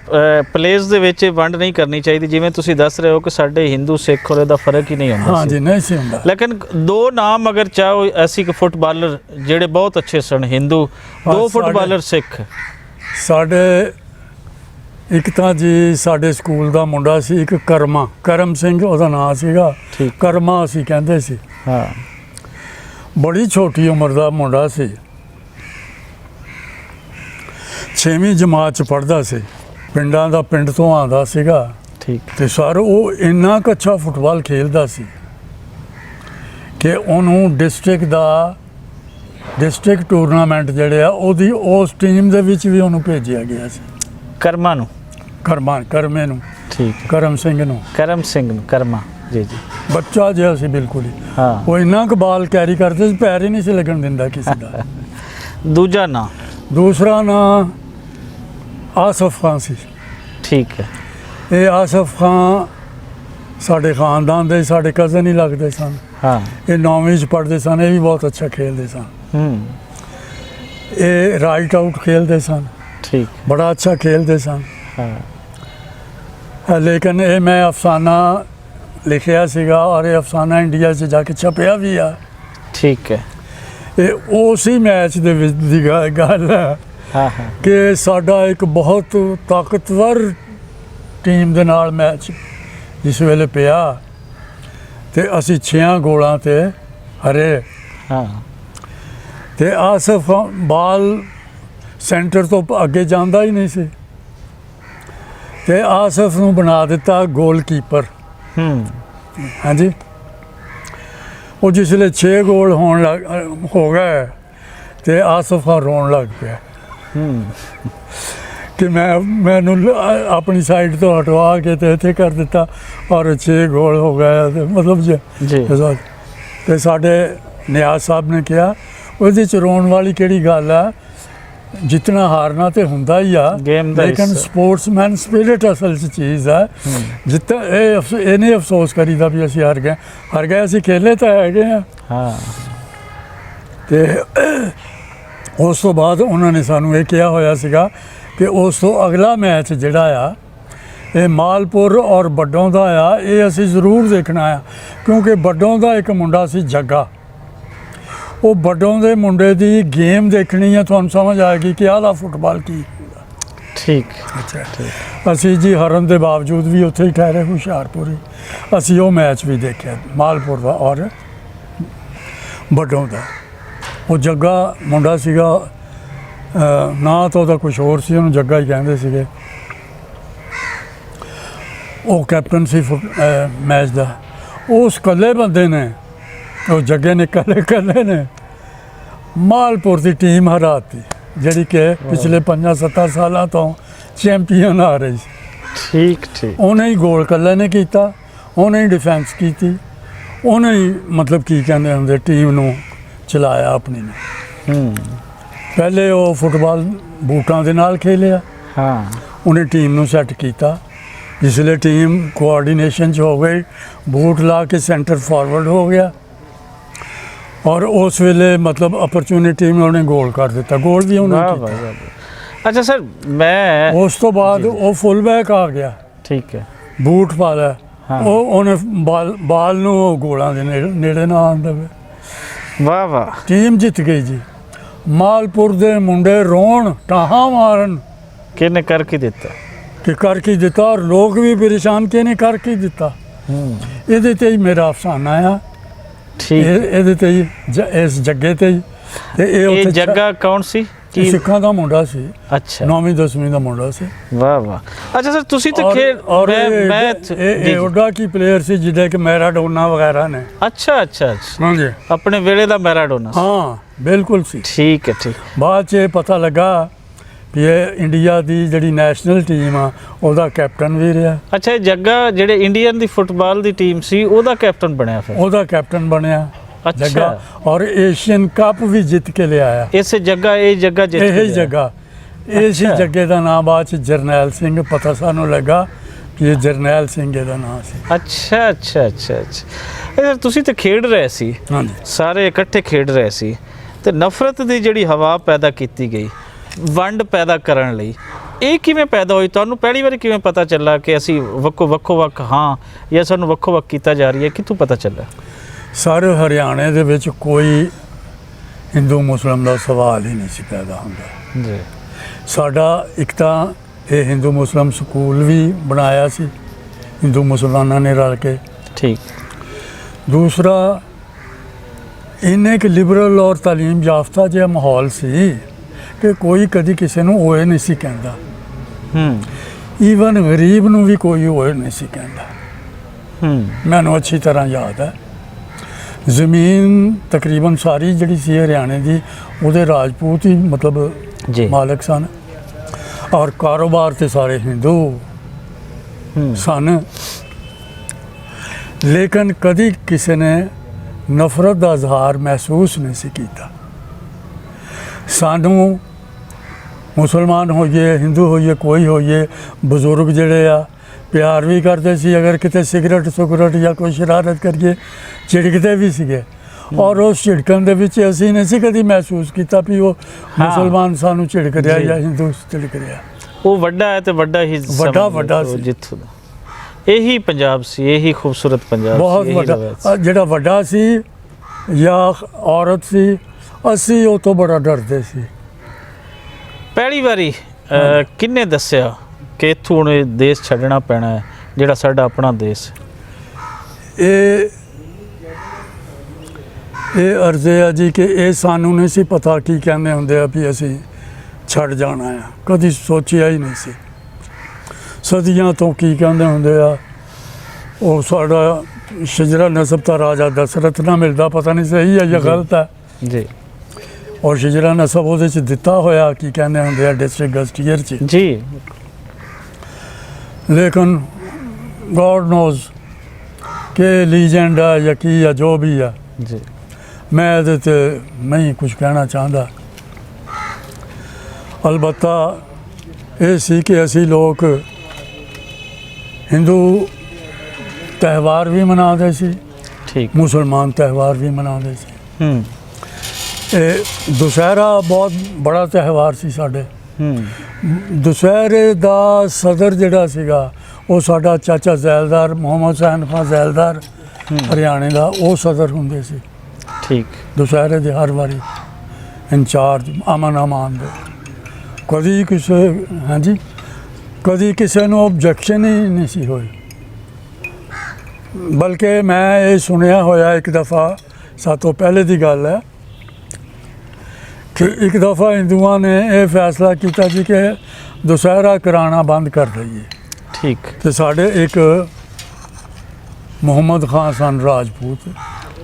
ਪਲੇਸ ਦੇ ਵਿੱਚ ਵੰਡ ਨਹੀਂ ਕਰਨੀ ਚਾਹੀਦੀ, ਜਿਵੇਂ ਤੁਸੀਂ ਦੱਸ ਰਹੇ ਹੋ ਕਿ ਸਾਡੇ ਹਿੰਦੂ ਸਿੱਖ ਔਰ ਇਹਦਾ ਫਰਕ ਹੀ ਨਹੀਂ ਹੁੰਦਾ हाँ जी नहीं सी हुंदा ਲੇਕਿਨ ਦੋ ਨਾਮ ਅਗਰ ਚਾਹੋ ਐਸੀ ਕਿ ਫੁੱਟਬਾਲਰ ਜਿਹੜੇ ਬਹੁਤ ਅੱਛੇ ਸਨ ਹਿੰਦੂ, ਦੋ ਸਾਡੇ- ਫੁੱਟਬਾਲਰ ਸਿੱਖ। ਸਾਡੇ ਇੱਕ ਤਾਂ ਜੀ ਸਾਡੇ ਸਕੂਲ ਦਾ ਮੁੰਡਾ ਸੀ ਇੱਕ ਕਰਮ ਸਿੰਘ ਉਹਦਾ ਨਾਂ ਸੀਗਾ, ਠੀਕ। ਕਰਮਾ ਅਸੀਂ ਕਹਿੰਦੇ ਸੀ। ਹਾਂ ਬੜੀ ਛੋਟੀ ਉਮਰ ਦਾ ਮੁੰਡਾ ਸੀ, 6ਵੀਂ ਜਮਾਤ ਚ ਪੜ੍ਹਦਾ ਸੀ, ਪਿੰਡ ਤੋਂ ਆਉਂਦਾ ਸੀਗਾ ਠੀਕ ਤੇ ਸਰ ਉਹ ਇੰਨਾ ਕੁ ਅੱਛਾ ਫੁੱਟਬਾਲ ਖੇਲਦਾ ਸੀ ਕਿ ਉਹਨੂੰ ਡਿਸਟ੍ਰਿਕਟ ਟੂਰਨਾਮੈਂਟ ਜਿਹੜੇ ਆ ਉਹਦੀ ਉਸ ਟੀਮ ਦੇ ਵਿੱਚ ਵੀ ਉਹਨੂੰ ਭੇਜਿਆ ਗਿਆ ਸੀ। ਕਰਮਾ ਨੂੰ, ਕਰਮੇ ਨੂੰ, ਠੀਕ ਕਰਮ ਸਿੰਘ ਨੂੰ, ਕਰਮ ਸਿੰਘ ਨੂੰ, ਕਰਮਾ ਜੀ ਜੀ ਬੱਚਾ ਜਿਹਾ ਸੀ ਬਿਲਕੁਲ ਹੀ। ਹਾਂ ਉਹ ਇੰਨਾ ਕੁ ਬਾਲ ਕੈਰੀ ਕਰਦੇ ਸੀ, ਪੈਰ ਹੀ ਨਹੀਂ ਸੀ ਲੱਗਣ ਦਿੰਦਾ ਕਿਸੇ ਦਾ। ਦੂਜਾ ਨਾਂ ਦੂਸਰਾ ਨਾਂ ਆਸਫ ਖਾਨ ਸੀ। ਠੀਕ ਹੈ ਇਹ ਆਸਫ ਖਾਨ ਸਾਡੇ ਖਾਨਦਾਨ ਦੇ ਸਾਡੇ ਕਜ਼ਨ ਹੀ ਲੱਗਦੇ ਸਨ। ਹਾਂ ਇਹ 9ਵੀਂ 'ਚ ਪੜ੍ਹਦੇ ਸਨ, ਇਹ ਵੀ ਬਹੁਤ ਅੱਛਾ ਖੇਲਦੇ ਸਨ। ਇਹ ਰਾਈਟ ਆਊਟ ਖੇਲਦੇ ਸਨ, ਠੀਕ ਬੜਾ ਅੱਛਾ ਖੇਲਦੇ ਸਨ। ਹਾਂ ਲੇਕਿਨ ਇਹ ਮੈਂ ਅਫਸਾਨਾ ਲਿਖਿਆ ਸੀਗਾ ਔਰ ਇਹ ਅਫਸਾਨਾ ਇੰਡੀਆ 'ਚ ਜਾ ਕੇ ਛਪਿਆ ਵੀ ਆ। ਠੀਕ ਹੈ ਇਹ ਉਸੇ ਮੈਚ ਦੇ ਵਿੱਚ ਦੀ ਗੱਲ ਹੈ ਹਾਂ ਹਾਂ ਕਿ ਸਾਡਾ ਇੱਕ ਬਹੁਤ ਤਾਕਤਵਰ ਟੀਮ ਦੇ ਨਾਲ ਮੈਚ ਜਿਸ ਵੇਲੇ ਪਿਆ ਤੇ ਅਸੀਂ 6 ਗੋਲਾਂ ਤੇ ਹਰੇ ਹਾਂ ਤੇ ਆਸਫ ਬਾਲ ਸੈਂਟਰ ਤੋਂ ਅੱਗੇ ਜਾਂਦਾ ਹੀ ਨਹੀਂ ਸੀ ਤੇ ਆਸਫ ਨੂੰ ਬਣਾ ਦਿੱਤਾ ਗੋਲਕੀਪਰ। ਹਾਂਜੀ ਉਹ ਜਿਸਲੇ 6 ਗੋਲ ਹੋ ਗਏ ਤੇ ਆਸਫ ਰੋਣ ਲੱਗ ਪਿਆ ਕਿ ਮੈਨੂੰ ਆਪਣੀ ਸਾਈਡ ਤੋਂ ਹਟਵਾ ਕੇ ਤੇ ਇੱਥੇ ਕਰ ਦਿੱਤਾ ਔਰ 6 ਗੋਲ ਹੋ ਗਏ ਤੇ ਮਤਲਬ ਜੀ ਤੇ ਸਾਡੇ ਨਿਆਜ਼ ਸਾਹਿਬ ਨੇ ਕਿਹਾ ਉਹਦੇ ਚ ਰੋਣ ਵਾਲੀ ਕਿਹੜੀ ਗੱਲ ਆ, ਜਿੱਤਣਾ ਹਾਰਨਾ ਤੇ ਹੁੰਦਾ ਹੀ ਆ, Game ਦਾ ਲੇਕਿਨ ਹਿੱਸਾ। ਸਪੋਰਟਸਮੈਨ ਸਪਿਰਿਟ ਅਸਲ ਚ ਚੀਜ਼ ਆ। ਜਿੱਤਾਂ ਇਹ ਨਹੀਂ ਅਫਸੋਸ ਕਰੀਦਾ ਵੀ ਅਸੀਂ ਹਾਰ ਗਏ ਅਸੀਂ ਖੇਲੇ ਤਾਂ ਹੈਗੇ ਆ। ਹਾਂ ਤੇ ਉਸ ਤੋਂ ਬਾਅਦ ਉਹਨਾਂ ਨੇ ਸਾਨੂੰ ਇਹ ਕਿਹਾ ਹੋਇਆ ਸੀਗਾ ਕਿ ਉਸ ਤੋਂ ਅਗਲਾ ਮੈਚ ਜਿਹੜਾ ਆ ਇਹ ਮਾਲਪੁਰ ਔਰ ਬੱਡੋਂ ਦਾ ਆ, ਇਹ ਅਸੀਂ ਜ਼ਰੂਰ ਦੇਖਣਾ ਆ ਕਿਉਂਕਿ ਬੱਡੋਂ ਦਾ ਇੱਕ ਮੁੰਡਾ ਸੀ ਜੱਗਾ, ਉਹ ਬੱਡੋਂ ਦੇ ਮੁੰਡੇ ਦੀ ਗੇਮ ਦੇਖਣੀ ਆ, ਤੁਹਾਨੂੰ ਸਮਝ ਆਏਗੀ ਕਿ ਆਹ ਫੁੱਟਬਾਲ ਕੀ। ਠੀਕ ਅੱਛਾ ਅਸੀਂ ਜੀ ਹਰਨ ਦੇ ਬਾਵਜੂਦ ਵੀ ਉੱਥੇ ਹੀ ਠਹਿਰੇ ਹੁਸ਼ਿਆਰਪੁਰ ਹੀ, ਅਸੀਂ ਉਹ ਮੈਚ ਵੀ ਦੇਖਿਆ ਮਾਲਪੁਰ ਦਾ ਔਰ ਬੱਡੋਂ ਦਾ। ਉਹ ਜੱਗਾ ਮੁੰਡਾ ਸੀਗਾ, ਨਾਂ ਤਾਂ ਉਹਦਾ ਕੁਛ ਹੋਰ ਸੀ, ਉਹਨੂੰ ਜੱਗਾ ਹੀ ਕਹਿੰਦੇ ਸੀਗੇ। ਉਹ ਕੈਪਟਨ ਸੀ ਮੈਚ ਦਾ। ਉਸ ਇਕੱਲੇ ਬੰਦੇ ਨੇ, ਉਹ ਜੱਗੇ ਨੇ ਇਕੱਲੇ ਨੇ ਮਾਲਪੁਰ ਦੀ ਟੀਮ ਹਰਾਤੀ ਜਿਹੜੀ ਕਿ ਪਿਛਲੇ 5-7 ਸਾਲਾਂ ਤੋਂ ਚੈਂਪੀਅਨ ਆ ਰਹੀ ਸੀ। ਠੀਕ ਉਹਨੇ ਹੀ ਗੋਲ ਇਕੱਲੇ ਨੇ ਕੀਤਾ, ਉਹਨੇ ਹੀ ਡਿਫੈਂਸ ਕੀਤੀ, ਉਹਨੇ ਹੀ ਮਤਲਬ ਕੀ ਕਹਿੰਦੇ ਹੁੰਦੇ ਟੀਮ ਨੂੰ ਚਲਾਇਆ ਆਪਣੀ ਨੇ। ਪਹਿਲੇ ਉਹ ਫੁੱਟਬਾਲ ਬੂਟਾਂ ਦੇ ਨਾਲ ਖੇਲਿਆ, ਹਾਂ ਉਹਨੇ ਟੀਮ ਨੂੰ ਸੈੱਟ ਕੀਤਾ, ਜਿਸਲੇ ਟੀਮ ਕੋਆਰਡੀਨੇਸ਼ਨ 'ਚ ਹੋ ਗਈ, ਬੂਟ ਲਾ ਕੇ ਸੈਂਟਰ ਫਾਰਵਰਡ ਹੋ ਗਿਆ ਔਰ ਉਸ ਵੇਲੇ ਮਤਲਬ ਅਪਰਚੂਨਿਟੀ में ਉਹਨੇ ਗੋਲ ਕਰ ਦਿੱਤਾ, ਗੋਲ ਵੀ ਉਹਨੇ ਵਾਹ ਕੀਤਾ। ਵਾਹ। ਅੱਛਾ ਸਰ ਮੈਂ ਉਸ ਤੋਂ ਬਾਅਦ ਉਹ ਫੁੱਲ ਬੈਕ ਆ ਗਿਆ, ਠੀਕ ਹੈ ਬੂਟ ਪਾ ਲਿਆ, ਹਾਂ। ਉਹਨੇ ਬਾਲ ਨੂੰ ਗੋਲਾਂ ਦੇ ਨੇੜੇ ਨਾ ਆਉਣ ਦੇਵੇ, ਵਾਹ ਵਾਹ ਟੀਮ ਜਿੱਤ ਗਈ ਜੀ। ਮਾਲਪੁਰ ਦੇ ਮੁੰਡੇ ਰੋਣ ਟਾਹਾਂ ਮਾਰਨ ਕਿਹਨੇ ਕਰਕੇ ਦਿੱਤਾ। ਕਿ ਕਰ ਕੀ ਦਿੱਤਾ ਔਰ ਲੋਕ ਵੀ ਪਰੇਸ਼ਾਨ ਕਿਹਨੇ ਕਰ ਕੀ ਦਿੱਤਾ। ਇਹਦੇ ਤੇ ਹੀ ਮੇਰਾ ਅਫਸਾਨਾ ਆ, ਠੀਕ ਇਹਦੇ ਤੇ ਹੀ ਇਸ ਜੱਗੇ ਤੇ ਹੀ। ਤੇ ਇਹ ਇਹ ਉੱਥੇ ਜੱਗਾ ਕੌਣ ਸੀ ਕੀ। ਸਿੱਖਾਂ ਦਾ ਮੁੰਡਾ ਸੀ, ਅੱਛਾ 9ਵੀਂ 10ਵੀਂ ਦਾ ਮੁੰਡਾ ਸੀ। ਵਾਹ ਵਾਹ। ਅੱਛਾ ਸਰ ਤੁਸੀਂ ਤਾਂ ਖੇਡ ਔਰ ਮੈਂ ਇਹ ਉਹਦਾ ਕੀ ਪਲੇਅਰ ਸੀ ਜਿਹਦੇ ਕਿ ਮੈਰਾਡੋਨਾ ਵਗੈਰਾ ਨੇ। ਅੱਛਾ ਅੱਛਾ ਅੱਛਾ ਹਾਂਜੀ ਆਪਣੇ ਵੇਲੇ ਦਾ ਮੈਰਾਡੋਨਾ ਸੀ। ਹਾਂ ਬਿਲਕੁਲ ਸੀ। ਠੀਕ ਹੈ ਠੀਕ। ਬਾਅਦ 'ਚ ਇਹ ਪਤਾ ਲੱਗਾ ਵੀ ਇਹ ਇੰਡੀਆ ਦੀ ਜਿਹੜੀ ਨੈਸ਼ਨਲ ਟੀਮ ਆ ਉਹਦਾ ਕੈਪਟਨ ਵੀ ਰਿਹਾ। ਅੱਛਾ ਇਹ ਜੱਗਾ ਜਿਹੜੇ ਇੰਡੀਅਨ ਦੀ ਫੁੱਟਬਾਲ ਦੀ ਟੀਮ ਸੀ ਉਹਦਾ ਕੈਪਟਨ ਬਣਿਆ ਫਿਰ। ਉਹਦਾ ਕੈਪਟਨ ਬਣਿਆ ਅੱਛਾ। ਜੱਗਾ ਔਰ ਏਸ਼ੀਅਨ ਕੱਪ ਵੀ ਜਿੱਤ ਕੇ ਲਿਆਇਆ। ਇਸੇ ਜੱਗਾ ਇਹ ਜੱਗਾ ਜਿੱਤ ਇਹ ਕੇ ਹੀ ਲਿਆ। ਜੱਗਾ ਇਸੇ ਅੱਛਾ। ਜੱਗੇ ਦਾ ਨਾਮ ਬਾਅਦ 'ਚ ਜਰਨੈਲ ਸਿੰਘ, ਪਤਾ ਸਾਨੂੰ ਲੱਗਾ ਕਿ ਇਹ ਜਰਨੈਲ ਸਿੰਘ ਇਹਦਾ ਨਾਮ ਸੀ। ਅੱਛਾ ਅੱਛਾ ਅੱਛਾ ਅੱਛਾ। ਇਹ ਸਰ ਤੁਸੀਂ ਤਾਂ ਖੇਡ ਰਹੇ ਸੀ, ਹਾਂਜੀ ਸਾਰੇ ਇਕੱਠੇ ਖੇਡ ਰਹੇ ਸੀ ਤੇ ਨਫ਼ਰਤ ਦੀ ਜਿਹੜੀ ਹਵਾ ਪੈਦਾ ਕੀਤੀ ਗਈ ਵੰਡ ਪੈਦਾ ਕਰਨ ਲਈ ਇਹ ਕਿਵੇਂ ਪੈਦਾ ਹੋਈ? ਤੁਹਾਨੂੰ ਪਹਿਲੀ ਵਾਰੀ ਕਿਵੇਂ ਪਤਾ ਚੱਲਾ ਕਿ ਅਸੀਂ ਵੱਖੋ ਵੱਖ ਹਾਂ ਜਾਂ ਸਾਨੂੰ ਵੱਖੋ ਵੱਖ ਕੀਤਾ ਜਾ ਰਹੀ ਹੈ? ਕਿੱਥੋਂ ਪਤਾ ਚੱਲਾ? ਸਾਰੇ ਹਰਿਆਣੇ ਦੇ ਵਿੱਚ ਕੋਈ ਹਿੰਦੂ ਮੁਸਲਿਮ ਦਾ ਸਵਾਲ ਹੀ ਨਹੀਂ ਸੀ ਪੈਦਾ ਹੁੰਦਾ ਜੀ। ਸਾਡਾ ਇੱਕ ਤਾਂ ਇਹ ਹਿੰਦੂ ਮੁਸਲਿਮ ਸਕੂਲ ਵੀ ਬਣਾਇਆ ਸੀ ਹਿੰਦੂ ਮੁਸਲਮਾਨਾਂ ਨੇ ਰਲ ਕੇ। ਠੀਕ। ਦੂਸਰਾ ਇੰਨੇ ਕੁ ਲਿਬਰਲ ਔਰ ਤਾਲੀਮ ਯਾਫਤਾ ਜਿਹਾ ਮਾਹੌਲ ਸੀ ਕਿ ਕੋਈ ਕਦੀ ਕਿਸੇ ਨੂੰ ਓਏ ਨਹੀਂ ਸੀ ਕਹਿੰਦਾ। ਈਵਨ ਗਰੀਬ ਨੂੰ ਵੀ ਕੋਈ ਓਏ ਨਹੀਂ ਸੀ ਕਹਿੰਦਾ। ਮੈਨੂੰ ਅੱਛੀ ਤਰ੍ਹਾਂ ਯਾਦ ਹੈ ਜ਼ਮੀਨ ਤਕਰੀਬਨ ਸਾਰੀ ਜਿਹੜੀ ਸੀ ਹਰਿਆਣੇ ਦੀ ਉਹਦੇ ਰਾਜਪੂਤ ਹੀ ਮਤਲਬ ਜੀ ਮਾਲਕ ਸਨ ਔਰ ਕਾਰੋਬਾਰ ਤੇ ਸਾਰੇ ਹਿੰਦੂ ਸਨ। ਲੇਕਿਨ ਕਦੀ ਕਿਸੇ ਨੇ ਨਫ਼ਰਤ ਦਾ ਇਜ਼ਹਾਰ ਮਹਿਸੂਸ ਨਹੀਂ ਸੀ ਕੀਤਾ। ਸਾਨੂੰ ਮੁਸਲਮਾਨ ਹੋਈਏ ਹਿੰਦੂ ਹੋਈਏ ਕੋਈ ਹੋਈਏ ਬਜ਼ੁਰਗ ਜਿਹੜੇ ਆ ਪਿਆਰ ਵੀ ਕਰਦੇ ਸੀ। ਅਗਰ ਕਿਤੇ ਸਿਗਰਟ ਜਾਂ ਕੋਈ ਸ਼ਰਾਰਤ ਕਰੀਏ ਝਿੜਕਦੇ ਵੀ ਸੀਗੇ ਔਰ ਉਸ ਝਿੜਕਣ ਦੇ ਵਿੱਚ ਅਸੀਂ ਨਹੀਂ ਸੀ ਕਦੀ ਮਹਿਸੂਸ ਕੀਤਾ ਵੀ ਉਹ ਮੁਸਲਮਾਨ ਸਾਨੂੰ ਝਿੜਕ ਰਿਹਾ ਜਾਂ ਹਿੰਦੂ ਝਿੜਕ ਰਿਹਾ। ਉਹ ਵੱਡਾ ਹੈ ਤੇ ਵੱਡਾ ਹੀ ਵੱਡਾ ਸੀ ਜਿੱਥੋਂ ਦਾ। ਇਹੀ ਪੰਜਾਬ ਸੀ, ਇਹੀ ਖੂਬਸੂਰਤ ਪੰਜਾਬ ਬਹੁਤ ਵੱਡਾ। ਜਿਹੜਾ ਵੱਡਾ ਸੀ ਜਾਂ ਔਰਤ ਸੀ ਅਸੀਂ ਉਹ ਤੋਂ ਬੜਾ ਡਰਦੇ ਸੀ। ਪਹਿਲੀ ਵਾਰੀ ਕਿਹਨੇ ਦੱਸਿਆ ਕਿ ਇੱਥੋਂ ਹੁਣ ਇਹ ਦੇਸ਼ ਛੱਡਣਾ ਪੈਣਾ ਹੈ ਜਿਹੜਾ ਸਾਡਾ ਆਪਣਾ ਦੇਸ਼? ਇਹ ਅਰਜ਼ੇ ਆ ਜੀ ਕਿ ਇਹ ਸਾਨੂੰ ਨਹੀਂ ਸੀ ਪਤਾ ਕੀ ਕਹਿੰਦੇ ਹੁੰਦੇ ਆ ਵੀ ਅਸੀਂ ਛੱਡ ਜਾਣਾ ਆ। ਕਦੀ ਸੋਚਿਆ ਹੀ ਨਹੀਂ ਸੀ। ਸਦੀਆਂ ਤੋਂ ਕੀ ਕਹਿੰਦੇ ਹੁੰਦੇ ਆ ਉਹ ਸਾਡਾ ਸ਼ਜਰਾ ਨਸਬ ਤਾਂ ਰਾਜਾ ਦਸ਼ਰਥ ਨਾਲ ਮਿਲਦਾ, ਪਤਾ ਨਹੀਂ ਸਹੀ ਹੈ ਜਾਂ ਗਲਤ ਹੈ ਜੀ। ਔਰ ਸ਼ਜਰਾ ਨਸਬ ਉਹਦੇ 'ਚ ਦਿੱਤਾ ਹੋਇਆ ਕੀ ਕਹਿੰਦੇ ਹੁੰਦੇ ਆ ਡਿਸਟ੍ਰਿਕਟ ਗਜ਼ਟੀਅਰ 'ਚ ਜੀ। ਲੇਕਿਨ ਗੋਡ ਨੋਜ਼ ਕਿ ਲੀਜੈਂਡ ਆ ਜਾਂ ਕੀ ਆ ਜੋ ਵੀ ਆ ਜੀ। ਮੈਂ ਇਹਦੇ 'ਤੇ ਨਹੀਂ ਕੁਝ ਕਹਿਣਾ ਚਾਹੁੰਦਾ। ਅਲਬੱਤਾ ਇਹ ਸੀ ਕਿ ਅਸੀਂ ਲੋਕ ਹਿੰਦੂ ਤਿਉਹਾਰ ਵੀ ਮਨਾਉਂਦੇ ਸੀ, ਠੀਕ, ਮੁਸਲਮਾਨ ਤਿਉਹਾਰ ਵੀ ਮਨਾਉਂਦੇ ਸੀ। ਇਹ ਦੁਸਹਿਰਾ ਬਹੁਤ ਬੜਾ ਤਿਉਹਾਰ ਸੀ ਸਾਡੇ। ਦੁਸਹਿਰੇ ਦਾ ਸਦਰ ਜਿਹੜਾ ਸੀਗਾ ਉਹ ਸਾਡਾ ਚਾਚਾ ਜ਼ੈਲਦਾਰ ਮੁਹੰਮਦ ਹੁਸੈਨ ਖਾਂ ਜ਼ੈਲਦਾਰ ਹਰਿਆਣੇ ਦਾ ਉਹ ਸਦਰ ਹੁੰਦੇ ਸੀ। ਠੀਕ। ਦੁਸਹਿਰੇ ਦੇ ਹਰ ਵਾਰੀ ਇੰਚਾਰਜ ਅਮਨ ਦੇ। ਕਦੀ ਕਿਸੇ ਹਾਂਜੀ ਕਦੀ ਕਿਸੇ ਨੂੰ ਓਬਜੈਕਸ਼ਨ ਹੀ ਨਹੀਂ ਸੀ ਹੋਈ। ਬਲਕਿ ਮੈਂ ਇਹ ਸੁਣਿਆ ਹੋਇਆ ਇੱਕ ਦਫਾ, ਸਾਤੋਂ ਪਹਿਲੇ ਦੀ ਗੱਲ ਹੈ ਕਿ ਇੱਕ ਦਫਾ ਹਿੰਦੂਆਂ ਨੇ ਇਹ ਫੈਸਲਾ ਕੀਤਾ ਸੀ ਕਿ ਦੁਸਹਿਰਾ ਕਰਾਉਣਾ ਬੰਦ ਕਰ ਦਈਏ। ਠੀਕ। ਤੇ ਸਾਡੇ ਇੱਕ ਮੁਹੰਮਦ ਖਾਨ ਸਨ ਰਾਜਪੂਤ।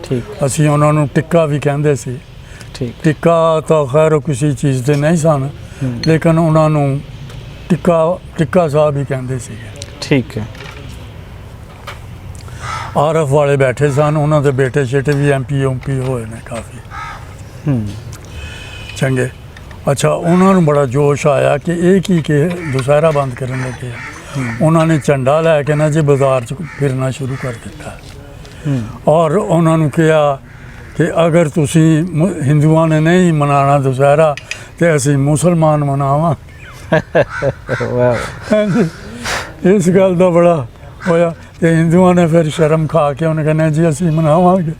ਠੀਕ। ਅਸੀਂ ਉਹਨਾਂ ਨੂੰ ਟਿੱਕਾ ਵੀ ਕਹਿੰਦੇ ਸੀ। ਠੀਕ। ਟਿੱਕਾ ਤਾਂ ਖੈਰ ਕਿਸੇ ਚੀਜ਼ ਦੇ ਨਹੀਂ ਸਨ, ਲੇਕਿਨ ਉਹਨਾਂ ਨੂੰ ਟਿੱਕਾ ਸਾਹਿਬ ਹੀ ਕਹਿੰਦੇ ਸੀਗੇ। ਠੀਕ ਹੈ। ਆਰਫ ਵਾਲੇ ਬੈਠੇ ਸਨ, ਉਹਨਾਂ ਦੇ ਬੇਟੇ ਛੇਟੇ ਵੀ ਐਮਪੀ ਹੋਏ ਨੇ ਕਾਫੀ ਚੰਗੇ। ਅੱਛਾ, ਉਹਨਾਂ ਨੂੰ ਬੜਾ ਜੋਸ਼ ਆਇਆ ਕਿ ਇਹ ਕੀ ਕਿ ਦੁਸਹਿਰਾ ਬੰਦ ਕਰਨ ਲੱਗੇ। ਉਹਨਾਂ ਨੇ ਝੰਡਾ ਲੈ ਕੇ ਨਾ ਜੀ ਬਾਜ਼ਾਰ 'ਚ ਫਿਰਨਾ ਸ਼ੁਰੂ ਕਰ ਦਿੱਤਾ ਔਰ ਉਹਨਾਂ ਨੂੰ ਕਿਹਾ ਕਿ ਅਗਰ ਤੁਸੀਂ ਹਿੰਦੂਆਂ ਨੇ ਨਹੀਂ ਮਨਾਉਣਾ ਦੁਸਹਿਰਾ ਤੇ ਅਸੀਂ ਮੁਸਲਮਾਨ ਮਨਾਵਾਂ। ਇਸ ਗੱਲ ਦਾ ਬੜਾ ਹੋਇਆ ਤੇ ਹਿੰਦੂਆਂ ਨੇ ਫਿਰ ਸ਼ਰਮ ਖਾ ਕੇ ਉਹਨੇ ਕਹਿੰਦੇ ਜੀ ਅਸੀਂ ਮਨਾਵਾਂਗੇ,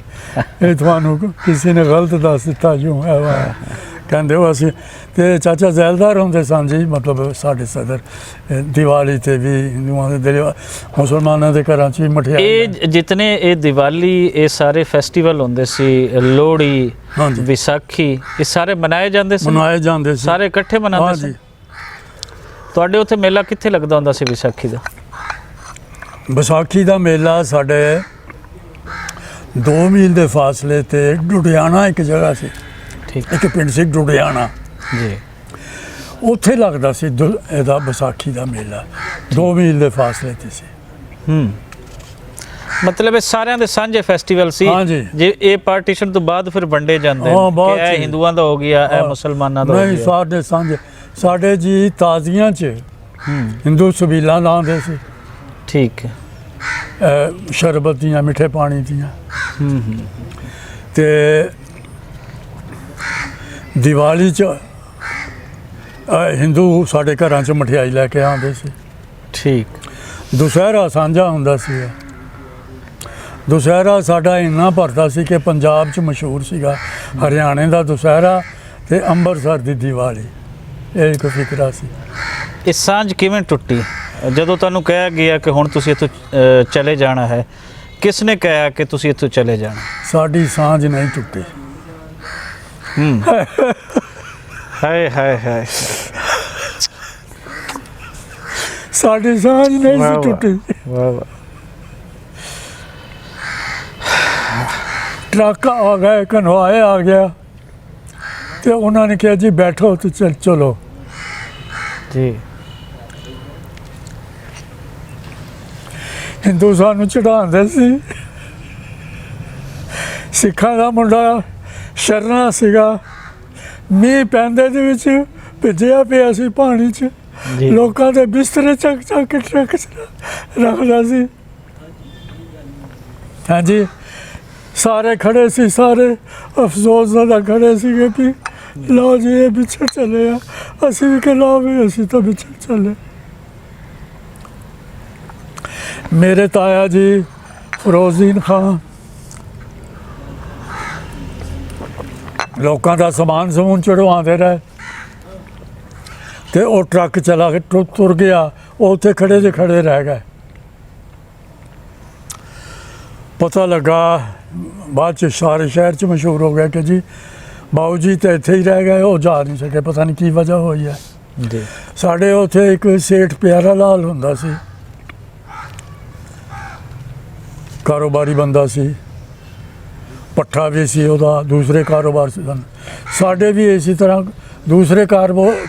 ਇਹ ਤੁਹਾਨੂੰ ਕਿਸੇ ਨੇ ਗਲਤ ਦੱਸ ਦਿੱਤਾ ਜੋ ਹੈ ਵਾ ਕਹਿੰਦੇ ਉਹ ਅਸੀਂ। ਤੇ ਚਾਚਾ ਜ਼ੈਲਦਾਰ ਹੁੰਦੇ ਸਨ ਜੀ, ਮਤਲਬ ਸਾਡੇ ਸਦਰ। ਦੀਵਾਲੀ ਤੇ ਵੀ ਹਿੰਦੂਆਂ ਦੇ ਮੁਸਲਮਾਨਾਂ ਦੇ ਘਰਾਂ 'ਚ ਵੀ ਮਠਿਆਈ। ਇਹ ਜਿਤਨੇ ਇਹ ਦੀਵਾਲੀ ਇਹ ਸਾਰੇ ਫੈਸਟੀਵਲ ਹੁੰਦੇ ਸੀ, ਲੋਹੜੀ, ਵਿਸਾਖੀ, ਇਹ ਸਾਰੇ ਮਨਾਏ ਜਾਂਦੇ ਸੀ ਸਾਰੇ ਇਕੱਠੇ ਮਨਾਉਂਦੇ ਸੀ। ਤੁਹਾਡੇ ਉੱਥੇ ਮੇਲਾ ਕਿੱਥੇ ਲੱਗਦਾ ਹੁੰਦਾ ਸੀ ਵਿਸਾਖੀ ਦਾ? ਵਿਸਾਖੀ ਦਾ ਮੇਲਾ ਸਾਡੇ 2 ਮੀਲ ਦੇ ਫਾਸਲੇ ਤੇ ਡੁਡਿਆਣਾ ਇੱਕ ਜਗ੍ਹਾ ਸੀ। ਠੀਕ। ਇੱਕ ਪਿੰਡ ਸੀ ਡੁਡਿਆਣਾ ਜੀ, ਉੱਥੇ ਲੱਗਦਾ ਸੀ ਇਹਦਾ ਵਿਸਾਖੀ ਦਾ ਮੇਲਾ। 2 ਮੀਲ ਦੇ ਫਾਸਲੇ ਤੇ ਸੀ। ਮਤਲਬ ਇਹ ਸਾਰਿਆਂ ਦੇ ਸਾਂਝੇ ਫੈਸਟੀਵਲ ਸੀ। ਜੇ ਇਹ ਪਾਰਟੀਸ਼ਨ ਤੋਂ ਬਾਅਦ ਫਿਰ ਵੰਡੇ ਜਾਂਦੇ ਕਿ ਇਹ ਹਿੰਦੂਆਂ ਦਾ ਹੋ ਗਿਆ, ਇਹ ਮੁਸਲਮਾਨਾਂ ਦਾ ਹੋ ਗਿਆ? ਨਹੀਂ, ਸਾਡੇ ਸਾਂਝੇ। ਸਾਡੇ ਜੀ ਤਾਜ਼ੀਆਂ 'ਚ ਹਿੰਦੂ ਸਬੀਲਾਂ ਲਾਉਂਦੇ ਸੀ। ਠੀਕ ਹੈ। ਸ਼ਰਬਤ ਦੀਆਂ, ਮਿੱਠੇ ਪਾਣੀ ਦੀਆਂ। ਤੇ ਦੀਵਾਲੀ 'ਚ ਹਿੰਦੂ ਸਾਡੇ ਘਰਾਂ 'ਚ ਮਠਿਆਈ ਲੈ ਕੇ ਆਉਂਦੇ ਸੀ। ਠੀਕ। ਦੁਸਹਿਰਾ ਸਾਂਝਾ ਹੁੰਦਾ ਸੀ। ਦੁਸਹਿਰਾ ਸਾਡਾ ਇੰਨਾ ਭਰਦਾ ਸੀ ਕਿ ਪੰਜਾਬ 'ਚ ਮਸ਼ਹੂਰ ਸੀਗਾ। ਹਰਿਆਣੇ ਦਾ ਦੁਸਹਿਰਾ ਤੇ ਅੰਮ੍ਰਿਤਸਰ ਦੀ ਦੀਵਾਲੀ, ਇਹ ਇੱਕ ਫਿਕਰਾ ਸੀ। ਇਹ ਸਾਂਝ ਕਿਵੇਂ ਟੁੱਟੀ ਜਦੋਂ ਤੁਹਾਨੂੰ ਕਿਹਾ ਗਿਆ ਕਿ ਹੁਣ ਤੁਸੀਂ ਇੱਥੋਂ ਚਲੇ ਜਾਣਾ ਹੈ? ਕਿਸ ਨੇ ਕਿਹਾ ਕਿ ਤੁਸੀਂ ਇੱਥੋਂ ਚਲੇ ਜਾਣਾ? ਸਾਡੀ ਸਾਂਝ ਨਹੀਂ ਟੁੱਟੀ। ਹਾਏ ਹਾਏ ਹਾਏ। ਸਾਡੀ ਸਾਂਝ ਨਹੀਂ ਸੀ ਟੁੱਟੀ। ਵਾਹ ਵਾਹ। ਟਰੱਕ ਆ ਗਏ, ਕਨਵਾਏ ਆ ਗਿਆ ਤੇ ਉਹਨਾਂ ਨੇ ਕਿਹਾ ਜੀ ਬੈਠੋ ਤੇ ਚਲੋ ਜੀ। ਹਿੰਦੂ ਸਾਨੂੰ ਚੜਾਉਂਦੇ ਸੀ। ਸਿੱਖਾਂ ਦਾ ਮੁੰਡਾ ਸ਼ਰਨਾ ਸੀਗਾ, ਮੀਂਹ ਪੈਂਦੇ ਦੇ ਵਿੱਚ ਭਿੱਜਿਆ ਪਿਆ ਸੀ ਪਾਣੀ 'ਚ, ਲੋਕਾਂ ਦੇ ਬਿਸਤਰੇ ਚੱਕ ਚੱਕ ਕੇ ਟਰੱਕ 'ਚ ਰੱਖਦਾ ਸੀ। ਹਾਂਜੀ, ਸਾਰੇ ਖੜੇ ਸੀ, ਸਾਰੇ ਅਫਸੋਸ ਨਾਲ ਖੜੇ ਸੀਗੇ ਕਿ ਲਓ ਜੀ ਇਹ ਪਿੱਛੇ ਚਲੇ ਆ। ਅਸੀਂ ਵੀ ਕਿ ਲਓ ਵੀ ਅਸੀਂ ਤਾਂ ਪਿੱਛੇ ਚੱਲੇ। ਮੇਰੇ ਤਾਇਆ ਜੀ ਫਿਰੋਜ਼ਦੀਨ ਖਾਨ ਲੋਕਾਂ ਦਾ ਸਮਾਨ ਸਮੂਨ ਚੜਵਾਉਂਦੇ ਰਹੇ ਤੇ ਉਹ ਟਰੱਕ ਚਲਾ ਕੇ ਤੁਰ ਗਿਆ। ਉਹ ਉੱਥੇ ਖੜੇ ਦੇ ਖੜੇ ਰਹਿ ਗਏ। ਪਤਾ ਲੱਗਾ ਬਾਅਦ 'ਚ ਸਾਰੇ ਸ਼ਹਿਰ 'ਚ ਮਸ਼ਹੂਰ ਹੋ ਗਿਆ ਕਿ ਜੀ ਬਾਊ ਜੀ ਤਾਂ ਇੱਥੇ ਹੀ ਰਹਿ ਗਏ, ਉਹ ਜਾ ਨਹੀਂ ਸਕੇ। ਪਤਾ ਨਹੀਂ ਕੀ ਵਜ੍ਹਾ ਹੋਈ ਹੈ ਜੀ। ਸਾਡੇ ਉੱਥੇ ਇੱਕ ਸੇਠ ਪਿਆਰਾ ਲਾਲ ਹੁੰਦਾ ਸੀ, ਕਾਰੋਬਾਰੀ ਬੰਦਾ ਸੀ, ਪੱਠਾ ਵੀ ਸੀ ਉਹਦਾ, ਦੂਸਰੇ ਕਾਰੋਬਾਰ ਸਨ। ਸਾਡੇ ਵੀ ਇਸੇ ਤਰ੍ਹਾਂ ਦੂਸਰੇ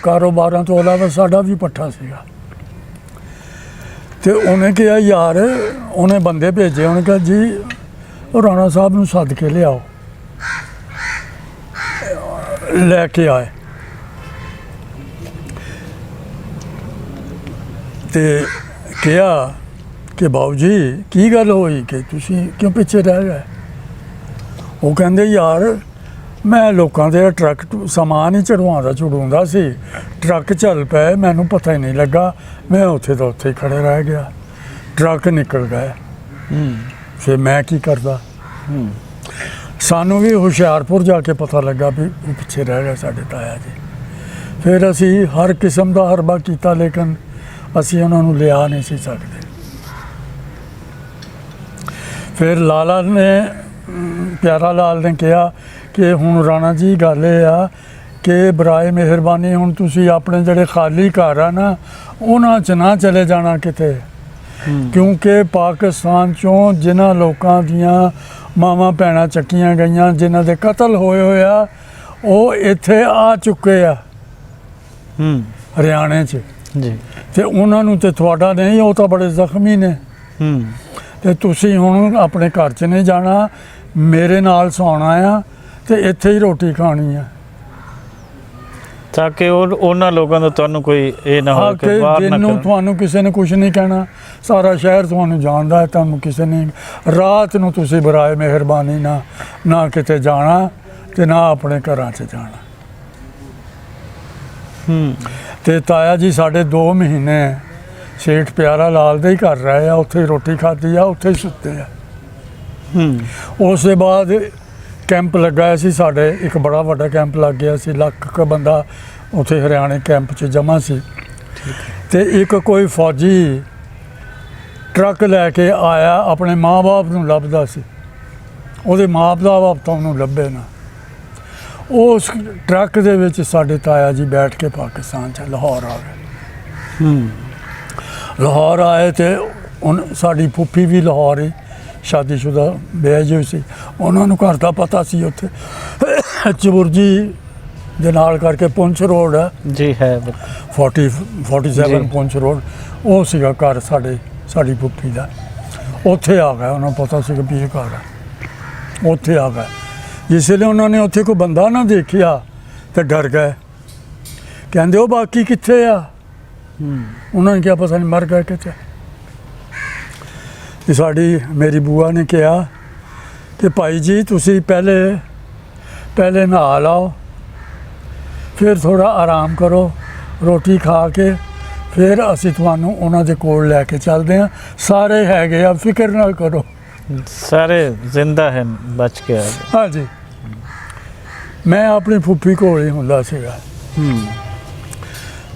ਕਾਰੋਬਾਰਾਂ ਤੋਂ ਇਲਾਵਾ ਸਾਡਾ ਵੀ ਪੱਠਾ ਸੀਗਾ। ਤੇ ਉਹਨੇ ਕਿਹਾ ਯਾਰ, ਉਹਨੇ ਬੰਦੇ ਭੇਜੇ, ਉਹਨੇ ਕਿਹਾ ਜੀ ਉਹ ਰਾਣਾ ਸਾਹਿਬ ਨੂੰ ਸੱਦ ਕੇ ਲਿਆਓ। ਲੈ ਕੇ ਆਏ ਤੇ ਕਿਹਾ ਕਿ ਬਾਊ ਜੀ ਕੀ ਗੱਲ ਹੋਈ ਕਿ ਤੁਸੀਂ ਕਿਉਂ ਪਿੱਛੇ ਰਹਿ ਗਏ? ਉਹ ਕਹਿੰਦੇ ਯਾਰ ਮੈਂ ਲੋਕਾਂ ਦੇ ਟਰੱਕ ਸਮਾਨ ਹੀ ਚੜਾਉਂਦਾ ਸੀ, ਟਰੱਕ ਚੱਲ ਪਏ, ਮੈਨੂੰ ਪਤਾ ਹੀ ਨਹੀਂ ਲੱਗਾ, ਮੈਂ ਉੱਥੇ ਦਾ ਉੱਥੇ ਹੀ ਖੜੇ ਰਹਿ ਗਿਆ, ਟਰੱਕ ਨਿਕਲ ਗਏ। ਫਿਰ ਮੈਂ ਕੀ ਕਰਦਾ? ਸਾਨੂੰ ਵੀ ਹੁਸ਼ਿਆਰਪੁਰ ਜਾ ਕੇ ਪਤਾ ਲੱਗਾ ਵੀ ਉਹ ਪਿੱਛੇ ਰਹਿ ਗਏ ਸਾਡੇ ਤਾਇਆ ਜੀ। ਫਿਰ ਅਸੀਂ ਹਰ ਕਿਸਮ ਦਾ ਹਰਬਾ ਕੀਤਾ, ਲੇਕਿਨ ਅਸੀਂ ਉਹਨਾਂ ਨੂੰ ਲਿਆ ਨਹੀਂ ਸੀ ਸਕਦੇ। ਫਿਰ ਲਾਲਾ ਨੇ, ਪਿਆਰਾ ਲਾਲ ਨੇ ਕਿਹਾ ਕਿ ਹੁਣ ਰਾਣਾ ਜੀ ਗੱਲ ਇਹ ਆ ਕਿ ਬਰਾਏ ਮਿਹਰਬਾਨੀ ਹੁਣ ਤੁਸੀਂ ਆਪਣੇ ਜਿਹੜੇ ਖਾਲੀ ਘਰ ਆ ਨਾ ਉਹਨਾਂ 'ਚ ਨਾ ਚਲੇ ਜਾਣਾ ਕਿਤੇ, ਕਿਉਂਕਿ ਪਾਕਿਸਤਾਨ 'ਚੋਂ ਜਿਨ੍ਹਾਂ ਲੋਕਾਂ ਦੀਆਂ ਮਾਵਾਂ ਭੈਣਾਂ ਚੱਕੀਆਂ ਗਈਆਂ, ਜਿਨ੍ਹਾਂ ਦੇ ਕਤਲ ਹੋਏ ਆ, ਉਹ ਇੱਥੇ ਆ ਚੁੱਕੇ ਆ ਹਰਿਆਣੇ 'ਚ ਜੀ। ਤੇ ਉਹਨਾਂ ਨੂੰ ਤੇ ਤੁਹਾਡਾ ਨਹੀਂ, ਉਹ ਤਾਂ ਬੜੇ ਜ਼ਖਮੀ ਨੇ। ਤੇ ਤੁਸੀਂ ਹੁਣ ਆਪਣੇ ਘਰ 'ਚ ਨਹੀਂ ਜਾਣਾ, ਮੇਰੇ ਨਾਲ ਸੌਣਾ ਆ ਤੇ ਇੱਥੇ ਹੀ ਰੋਟੀ ਖਾਣੀ ਆ, ਤਾਂ ਕਿ ਉਹਨਾਂ ਲੋਕਾਂ ਦਾ ਤੁਹਾਨੂੰ ਕੋਈ ਇਹ ਨਾ ਹੋਵੇ ਕਿ ਬਾਹਰ ਨਾ ਜਿਹਨੂੰ ਤੁਹਾਨੂੰ ਕਿਸੇ ਨੇ ਕੁਝ ਨਹੀਂ ਕਹਿਣਾ। ਸਾਰਾ ਸ਼ਹਿਰ ਤੁਹਾਨੂੰ ਜਾਣਦਾ ਹੈ, ਤੁਹਾਨੂੰ ਕਿਸੇ ਨੇ ਰਾਤ ਨੂੰ ਤੁਸੀਂ ਬਰਾਏ ਮਿਹਰਬਾਨੀ ਨਾ ਕਿਤੇ ਜਾਣਾ ਤੇ ਨਾ ਆਪਣੇ ਘਰਾਂ 'ਚ ਜਾਣਾ। ਤੇ ਤਾਇਆ ਜੀ ਸਾਡੇ 2 ਮਹੀਨੇ ਸੇਠ ਪਿਆਰਾ ਲਾਲ ਦੇ ਹੀ ਘਰ ਰਹੇ ਆ, ਉੱਥੇ ਰੋਟੀ ਖਾਧੀ ਆ, ਉੱਥੇ ਹੀ ਸੁੱਤੇ ਆ। ਉਸ ਦੇ ਬਾਅਦ ਕੈਂਪ ਲੱਗਾ ਸੀ ਸਾਡੇ, ਇੱਕ ਬੜਾ ਵੱਡਾ ਕੈਂਪ ਲੱਗ ਗਿਆ ਸੀ, ਲੱਖ ਕੁ ਬੰਦਾ ਉੱਥੇ ਹਰਿਆਣੇ ਕੈਂਪ 'ਚ ਜਮ੍ਹਾਂ ਸੀ। ਤੇ ਇੱਕ ਕੋਈ ਫੌਜੀ ਟਰੱਕ ਲੈ ਕੇ ਆਇਆ, ਆਪਣੇ ਮਾਂ-ਬਾਪ ਨੂੰ ਲੱਭਦਾ ਸੀ, ਉਹਦੇ ਮਾਂ-ਬਾਪ ਤਾਂ ਉਹਨੂੰ ਲੱਭੇ ਨਾ। ਉਸ ਟਰੱਕ ਦੇ ਵਿੱਚ ਸਾਡੇ ਤਾਇਆ ਜੀ ਬੈਠ ਕੇ ਪਾਕਿਸਤਾਨ 'ਚ ਲਾਹੌਰ ਆ ਗਏ। ਲਾਹੌਰ ਆਏ ਤੇ ਸਾਡੀ ਫੁੱਫੀ ਵੀ ਲਾਹੌਰ ਹੀ ਸ਼ਾਦੀशुदा ਵਿਆਹੀ ਹੋਈ ਸੀ, ਉਹਨਾਂ ਨੂੰ ਘਰ ਦਾ ਪਤਾ ਸੀ ਉੱਥੇ ਚਬੁਰਜੀ ਦੇ ਨਾਲ ਕਰਕੇ ਪੁੰਛ ਰੋਡ ਹੈ ਜੀ, ਹੈ 47 ਪੁੰਛ ਰੋਡ, ਉਹ ਸੀਗਾ ਘਰ ਸਾਡੀ ਫੁੱਫੀ ਦਾ। ਉੱਥੇ ਆ ਗਏ, ਉਹਨਾਂ ਨੂੰ ਪਤਾ ਸੀ ਕਿ ਵੀ ਇਹ ਘਰ ਹੈ, ਉੱਥੇ ਆ ਗਏ। ਜਿਸ ਵੇਲੇ ਉਹਨਾਂ ਨੇ ਉੱਥੇ ਕੋਈ ਬੰਦਾ ਨਾ ਦੇਖਿਆ ਤੇ ਡਰ ਗਏ, ਕਹਿੰਦੇ ਉਹ ਬਾਕੀ ਕਿੱਥੇ ਆ? ਉਹਨਾਂ ਨੇ ਕਿਹਾ ਪਤਾ ਨਹੀਂ ਮਰ ਗਏ ਕਿਤੇ। ਤੇ ਮੇਰੀ ਬੂਆ ਨੇ ਕਿਹਾ ਕਿ ਭਾਈ ਜੀ ਤੁਸੀਂ ਪਹਿਲੇ ਨਹਾ ਲਾਓ, ਫਿਰ ਥੋੜਾ ਆਰਾਮ ਕਰੋ, ਰੋਟੀ ਖਾ ਕੇ ਫਿਰ ਅਸੀਂ ਤੁਹਾਨੂੰ ਉਹਨਾਂ ਦੇ ਕੋਲ ਲੈ ਕੇ ਚੱਲਦੇ ਹਾਂ। ਸਾਰੇ ਹੈਗੇ ਆ, ਫਿਕਰ ਨਾ ਕਰੋ। ਸਾਰੇ ਜ਼ਿੰਦਾ ਹਨ, ਬਚ ਕੇ ਆ ਗਏ। ਹਾਂਜੀ, ਮੈਂ ਆਪਣੀ ਫੁੱਫੀ ਕੋਲ ਹੀ ਹੁੰਦਾ ਸੀਗਾ।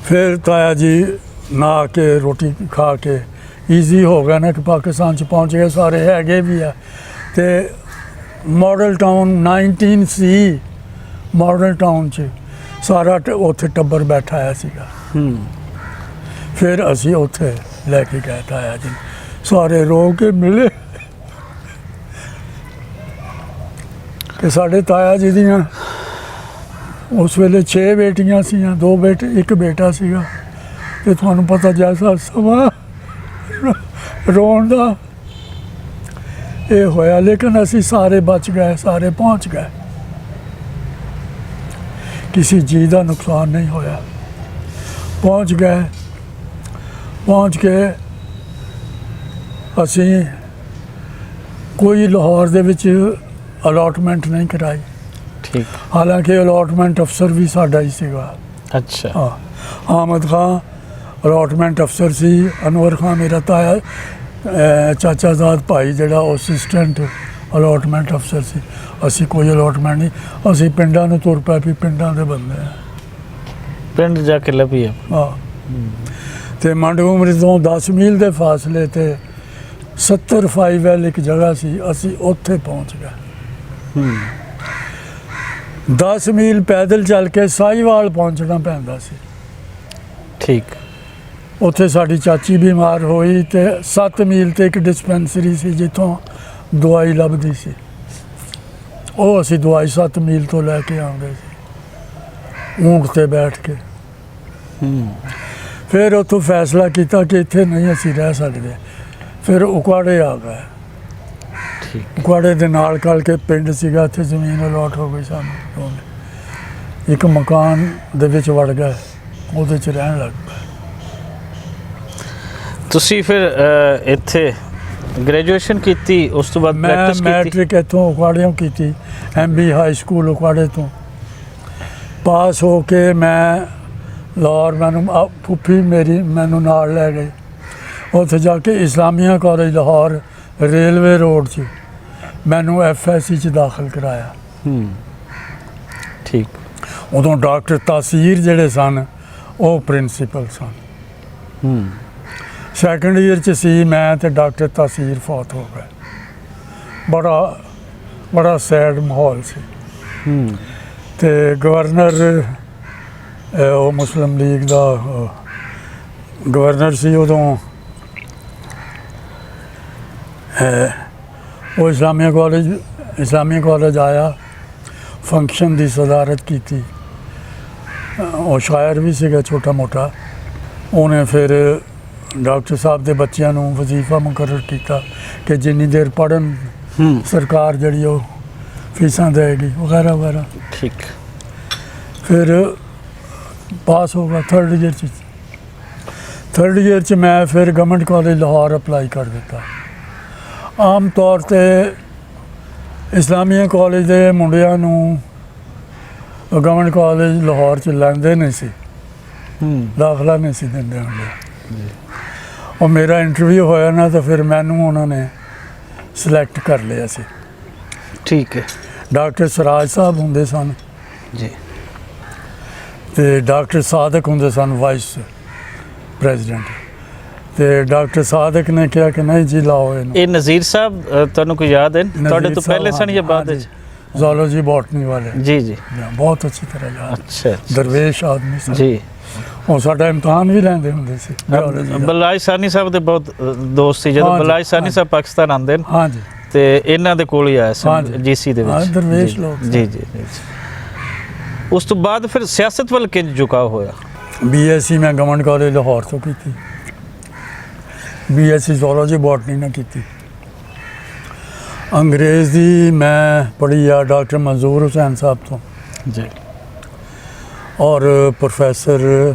ਫਿਰ ਤਾਇਆ ਜੀ ਨਹਾ ਕੇ ਰੋਟੀ ਖਾ ਕੇ ਈਜ਼ੀ ਹੋ ਗਿਆ ਨਾ ਕਿ ਪਾਕਿਸਤਾਨ 'ਚ ਪਹੁੰਚ ਗਏ, ਸਾਰੇ ਹੈਗੇ ਵੀ ਆ। ਤੇ ਮਾਡਲ ਟਾਊਨ 19 ਸੀ, ਮਾਡਲ ਟਾਊਨ 'ਚ ਸਾਰਾ ਉੱਥੇ ਟੱਬਰ ਬੈਠਾ ਆਇਆ ਸੀਗਾ। ਫਿਰ ਅਸੀਂ ਉੱਥੇ ਲੈ ਕੇ ਗਏ ਤਾਇਆ ਜੀ, ਸਾਰੇ ਰੋ ਕੇ ਮਿਲੇ ਕਿ ਸਾਡੇ ਤਾਇਆ ਜੀ ਦੀਆਂ ਉਸ ਵੇਲੇ 6 ਬੇਟੀਆਂ ਸੀਆਂ, 2 ਬੇਟੇ, 1 ਬੇਟਾ ਸੀਗਾ। ਤੇ ਤੁਹਾਨੂੰ ਪਤਾ ਜੈਸਾ ਸਮਾਂ ਰੋਣ ਦਾ ਇਹ ਹੋਇਆ, ਲੇਕਿਨ ਅਸੀਂ ਸਾਰੇ ਬਚ ਗਏ, ਸਾਰੇ ਪਹੁੰਚ ਗਏ, ਕਿਸੇ ਚੀਜ਼ ਦਾ ਨੁਕਸਾਨ ਨਹੀਂ ਹੋਇਆ। ਪਹੁੰਚ ਗਏ, ਪਹੁੰਚ ਕੇ ਅਸੀਂ ਕੋਈ ਲਾਹੌਰ ਦੇ ਵਿੱਚ ਅਲਾਟਮੈਂਟ ਨਹੀਂ ਕਰਾਈ। ਠੀਕ। ਹਾਲਾਂਕਿ ਅਲਾਟਮੈਂਟ ਅਫਸਰ ਵੀ ਸਾਡਾ ਹੀ ਸੀਗਾ। ਅੱਛਾ। ਹਾਂ, ਆਮਦ ਖਾਨ ਅਲਾਟਮੈਂਟ ਅਫਸਰ ਸੀ, ਅਨਵਰ ਖਾਨ ਮੇਰਾ ਤਾਇਆ ਚਾਚਾਜ਼ਾਦ ਭਾਈ ਜਿਹੜਾ ਅਸਿਸਟੈਂਟ ਅਲਾਟਮੈਂਟ ਅਫਸਰ ਸੀ। ਅਸੀਂ ਕੋਈ ਅਲਾਟਮੈਂਟ ਨਹੀਂ, ਅਸੀਂ ਪਿੰਡਾਂ ਨੂੰ ਤੁਰ ਪਏ ਵੀ ਪਿੰਡਾਂ ਦੇ ਬੰਦੇ ਆ, ਪਿੰਡ ਜਾ ਕੇ ਲੱਭੀ। ਹਾਂ। ਤੇ ਮੰਡ ਉਮਰ ਤੋਂ 10 ਮੀਲ ਦੇ ਫਾਸਲੇ ਤੇ 70 5L ਇੱਕ ਜਗ੍ਹਾ ਸੀ, ਅਸੀਂ ਉੱਥੇ ਪਹੁੰਚ ਗਏ। 10 ਮੀਲ ਪੈਦਲ ਚੱਲ ਕੇ ਸਾਹੀਵਾਲ ਪਹੁੰਚਣਾ ਪੈਂਦਾ ਸੀ। ਠੀਕ। ਉੱਥੇ ਸਾਡੀ ਚਾਚੀ ਬਿਮਾਰ ਹੋਈ ਤੇ 7 ਮੀਲ ਤੇ ਇੱਕ ਡਿਸਪੈਂਸਰੀ ਸੀ ਜਿੱਥੋਂ ਦਵਾਈ ਲੱਭਦੀ ਸੀ। ਉਹ ਅਸੀਂ ਦਵਾਈ 7 ਮੀਲ ਤੋਂ ਲੈ ਕੇ ਆਉਂਦੇ ਸੀ, ਊਂਠ ਤੇ ਬੈਠ ਕੇ। ਫਿਰ ਉੱਥੋਂ ਫੈਸਲਾ ਕੀਤਾ ਕਿ ਇੱਥੇ ਨਹੀਂ ਅਸੀਂ ਰਹਿ ਸਕਦੇ। ਫਿਰ ਉਕਾੜੇ ਆ ਗਏ। ਠੀਕ। ਉਕਾੜੇ ਦੇ ਨਾਲ ਕਲ ਕੇ ਪਿੰਡ ਸੀਗਾ, ਇੱਥੇ ਜ਼ਮੀਨ ਅਲਾਟ ਹੋ ਗਈ ਸਾਨੂੰ। ਇੱਕ ਮਕਾਨ ਦੇ ਵਿੱਚ ਵੜ ਗਏ, ਉਹਦੇ 'ਚ ਰਹਿਣ ਲੱਗ ਪਏ। ਤੁਸੀਂ ਫਿਰ ਇੱਥੇ ਗ੍ਰੈਜੂਏਸ਼ਨ ਕੀਤੀ, ਉਸ ਤੋਂ ਬਾਅਦ ਮੈਂ ਪ੍ਰੈਕਟਿਸ ਕੀਤੀ? ਮੈਟ੍ਰਿਕ ਇੱਥੋਂ ਉਕਾੜਿਓਂ ਕੀਤੀ, MB ਹਾਈ ਸਕੂਲ ਉਕਾੜੇ ਤੋਂ ਪਾਸ ਹੋ ਕੇ ਮੈਂ ਲਾਹੌਰ, ਮੈਨੂੰ ਫੁੱਫੀ ਮੇਰੀ ਮੈਨੂੰ ਨਾਲ ਲੈ ਗਈ। ਉੱਥੇ ਜਾ ਕੇ Islamia college Lahore railway road 'ਚ ਮੈਨੂੰ FSC 'ਚ ਦਾਖਲ ਕਰਾਇਆ। ਠੀਕ। ਉਦੋਂ ਡਾਕਟਰ ਤਾਸੀਰ ਜਿਹੜੇ ਸਨ ਉਹ ਪ੍ਰਿੰਸੀਪਲ ਸਨ। ਸੈਕੰਡ ਈਅਰ 'ਚ ਸੀ ਮੈਂ ਤੇ ਡਾਕਟਰ ਤਾਸੀਰ ਫੌਤ ਹੋ ਗਏ। ਬੜਾ ਸੈਡ ਮਾਹੌਲ ਸੀ। ਤੇ ਗਵਰਨਰ ਉਹ ਮੁਸਲਿਮ ਲੀਗ ਦਾ ਗਵਰਨਰ ਸੀ ਉਦੋਂ, ਉਹ ਇਸਲਾਮੀਆ ਕਾਲਜ ਆਇਆ, ਫੰਕਸ਼ਨ ਦੀ ਸਦਾਰਤ ਕੀਤੀ। ਉਹ ਸ਼ਾਇਰ ਵੀ ਸੀਗਾ ਛੋਟਾ ਮੋਟਾ। ਉਹਨੇ ਫਿਰ ਡਾਕਟਰ ਸਾਹਿਬ ਦੇ ਬੱਚਿਆਂ ਨੂੰ ਵਜ਼ੀਫਾ ਮੁਕਰਰ ਕੀਤਾ ਕਿ ਜਿੰਨੀ ਦੇਰ ਪੜ੍ਹਨ ਸਰਕਾਰ ਜਿਹੜੀ ਉਹ ਫੀਸਾਂ ਦੇਗੀ ਵਗੈਰਾ ਵਗੈਰਾ। ਠੀਕ। ਫਿਰ ਪਾਸ ਹੋ ਗਿਆ ਥਰਡ ਈਅਰ 'ਚ ਮੈਂ ਫਿਰ ਗਵਰਨਮੈਂਟ ਕਾਲਜ ਲਾਹੌਰ ਅਪਲਾਈ ਕਰ ਦਿੱਤਾ। ਆਮ ਤੌਰ 'ਤੇ ਇਸਲਾਮੀਆ ਕਾਲਜ ਦੇ ਮੁੰਡਿਆਂ ਨੂੰ ਗਵਰਨਮੈਂਟ ਕਾਲਜ ਲਾਹੌਰ 'ਚ ਲੈਂਦੇ ਨਹੀਂ ਸੀ, ਦਾਖਲਾ ਨਹੀਂ ਸੀ ਦਿੰਦੇ ਹੁੰਦੇ। ਉਹ ਮੇਰਾ ਇੰਟਰਵਿਊ ਹੋਇਆ ਨਾ ਤਾਂ ਫਿਰ ਮੈਨੂੰ ਉਹਨਾਂ ਨੇ ਸਿਲੈਕਟ ਕਰ ਲਿਆ ਸੀ। ਠੀਕ ਹੈ। ਡਾਕਟਰ ਸਰਾਜ ਸਾਹਿਬ ਹੁੰਦੇ ਸਨ ਜੀ, ਤੇ ਡਾਕਟਰ ਸਾਦਕ ਹੁੰਦੇ ਸਨ ਵਾਈਸ ਪ੍ਰੈਜ਼ੀਡੈਂਟ। ਤੇ ਡਾਕਟਰ ਸਾਦਕ ਨੇ ਕਿਹਾ ਕਿ ਨਹੀਂ ਜੀ ਲਾਓ ਇਹਨੂੰ। ਇਹ ਨਜ਼ੀਰ ਸਾਹਿਬ ਤੁਹਾਨੂੰ ਕੋਈ ਯਾਦ ਹੈ? ਤੁਹਾਡੇ ਤੋਂ ਪਹਿਲੇ ਸਨ ਜਾਂ ਬਾਅਦ ਵਿੱਚ? ਜ਼ੂਲॉजी ਬੋਟਨੀ ਵਾਲੇ। ਜੀ ਜੀ, ਬਹੁਤ ਅੱਛੀ ਤਰ੍ਹਾਂ ਯਾਦ। ਅੱਛਾ। ਦਰਵੇਸ਼ ਆਦਮੀ ਸਨ ਜੀ। ਉਹ ਸਾਡਾ ਇਮਤਿਹਾਨ ਵੀ ਲੈਂਦੇ ਹੁੰਦੇ ਸੀ। ਬਲਾਜ ਸਾਨੀ ਸਾਹਿਬ ਦੇ ਬਹੁਤ ਦੋਸਤ ਸੀ। ਜਦੋਂ ਬਲਾਜ ਸਾਨੀ ਸਾਹਿਬ ਪਾਕਿਸਤਾਨ ਆਉਂਦੇ ਨੇ, ਹਾਂਜੀ, ਤੇ ਇਹਨਾਂ ਦੇ ਕੋਲ ਹੀ ਆਇਆ ਸੀ GC ਦੇ ਵਿੱਚ। ਦਰਵੇਸ਼ ਲੋਕ। ਜੀ ਜੀ। ਉਸ ਤੋਂ ਬਾਅਦ ਫਿਰ ਸਿਆਸਤ ਵੱਲ ਕਿੰਜ ਝੁਕਾਅ ਹੋਇਆ? BSc ਮੈਂ ਗਵਰਨਮੈਂਟ ਕਾਲਜ ਲਾਹੌਰ ਤੋਂ ਕੀਤੀ। BSc ਜ਼ੂਲॉजी ਬੋਟਨੀ ਨਾਲ ਕੀਤੀ। ਅੰਗਰੇਜ਼ ਦੀ ਮੈਂ ਪੜ੍ਹੀ ਆ ਡਾਕਟਰ ਮਨਜ਼ੂਰ ਹੁਸੈਨ ਸਾਹਿਬ ਤੋਂ ਜੀ, ਔਰ ਪ੍ਰੋਫੈਸਰ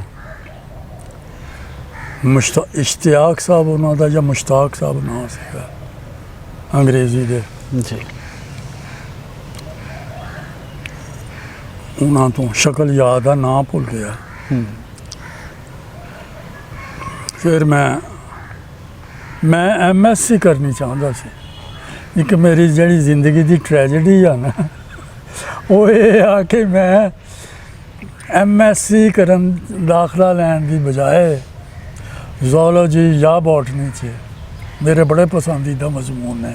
ਇਸ਼ਤਿਆਕ ਸਾਹਿਬ ਉਹਨਾਂ ਦਾ ਜਾਂ ਮੁਸ਼ਤਾਕ ਸਾਹਿਬ ਨਾਮ ਸੀਗਾ ਅੰਗਰੇਜ਼ੀ ਦੇ ਜੀ। ਉਹਨਾਂ ਤੋਂ ਸ਼ਕਲ ਯਾਦ ਆ, ਨਾਂ ਭੁੱਲ ਗਿਆ। ਫਿਰ ਮੈਂ MSc ਕਰਨੀ ਚਾਹੁੰਦਾ ਸੀ। ਇੱਕ ਮੇਰੀ ਜਿਹੜੀ ਜ਼ਿੰਦਗੀ ਦੀ ਟ੍ਰੈਜੇਡੀ ਆ ਨਾ, ਉਹ ਇਹ ਆ ਕਿ ਮੈਂ MSc ਕਰਨ ਦਾਖਲਾ ਲੈਣ ਦੀ ਬਜਾਏ ਜ਼ੂਲੌਜੀ ਜਾਂ ਬੋਟਨੀ 'ਚ ਮੇਰੇ ਬੜੇ ਪਸੰਦੀਦਾ ਮਜ਼ਮੂਨ ਨੇ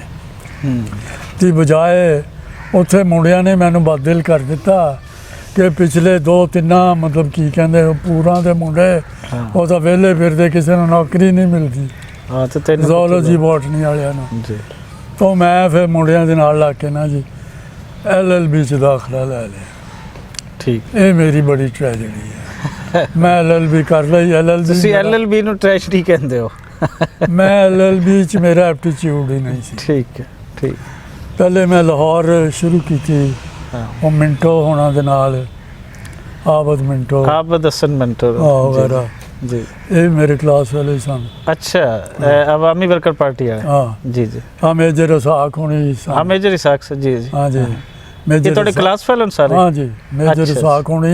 ਦੀ ਬਜਾਏ ਉੱਥੇ ਮੁੰਡਿਆਂ ਨੇ ਮੈਨੂੰ ਬਦਲ ਕਰ ਦਿੱਤਾ ਕਿ ਪਿਛਲੇ 2-3 ਮਤਲਬ ਕੀ ਕਹਿੰਦੇ ਪੂਰਾਂ ਦੇ ਮੁੰਡੇ ਉਹ ਤਾਂ ਵਿਹਲੇ ਫਿਰਦੇ, ਕਿਸੇ ਨੂੰ ਨੌਕਰੀ ਨਹੀਂ ਮਿਲਦੀ ਹਾਂ ਤੇ ਤੈਨੂੰ ਜ਼ੂਲੌਜੀ ਬੋਟਨੀ ਵਾਲਿਆਂ ਨੂੰ। ਜੀ ਤਾਂ ਮੈਂ ਫਿਰ ਮੁੰਡਿਆਂ ਦੇ ਨਾਲ ਲੱਗ ਕੇ ਨਾ ਜੀ LLB 'ਚ ਦਾਖਲਾ ਲੈ ਲਿਆ। ਠੀਕ। ਇਹ ਮੇਰੀ ਬੜੀ ਟ੍ਰੈਜੇਡੀ ਹੈ। ਮੈਂ LLB ਕਰ ਲਈ। ਤੁਸੀਂ LLB LLB ਨੂੰ ਟ੍ਰੈਜਡੀ ਕਹਿੰਦੇ ਹੋ? ਮੈਂ LLB 'ਚ ਮੇਰਾ ਐਪਟੀਟਿਊਡ ਹੀ ਨਹੀਂ ਸੀ। ਠੀਕ ਹੈ, ਠੀਕ। ਪਹਿਲੇ ਮੈਂ ਲਾਹੌਰ ਸ਼ੁਰੂ ਕੀਤੀ, ਹਾਂ। ਉਹ ਮਿੰਟੋ ਹੋਣਾ ਦੇ ਨਾਲ, ਆਬਦ ਮਿੰਟੋ ਆਬਦ ਹਸਨ ਮੰਟੋ ਵਗੈਰਾ, ਜੀ। ਇਹ ਮੇਰੇ ਕਲਾਸ ਵਾਲੇ ਸਨ। अच्छा, अवामी वर्कर पार्टी है। हाँ जी जी। हाँ, मेजर रसाक होनी हाँ, मेजर इसाक से, जी जी। हाँ जी, ये मेजर थोड़े क्लास फेलो सारे? हाँ जी, मेजर अच्छा, रसाक होनी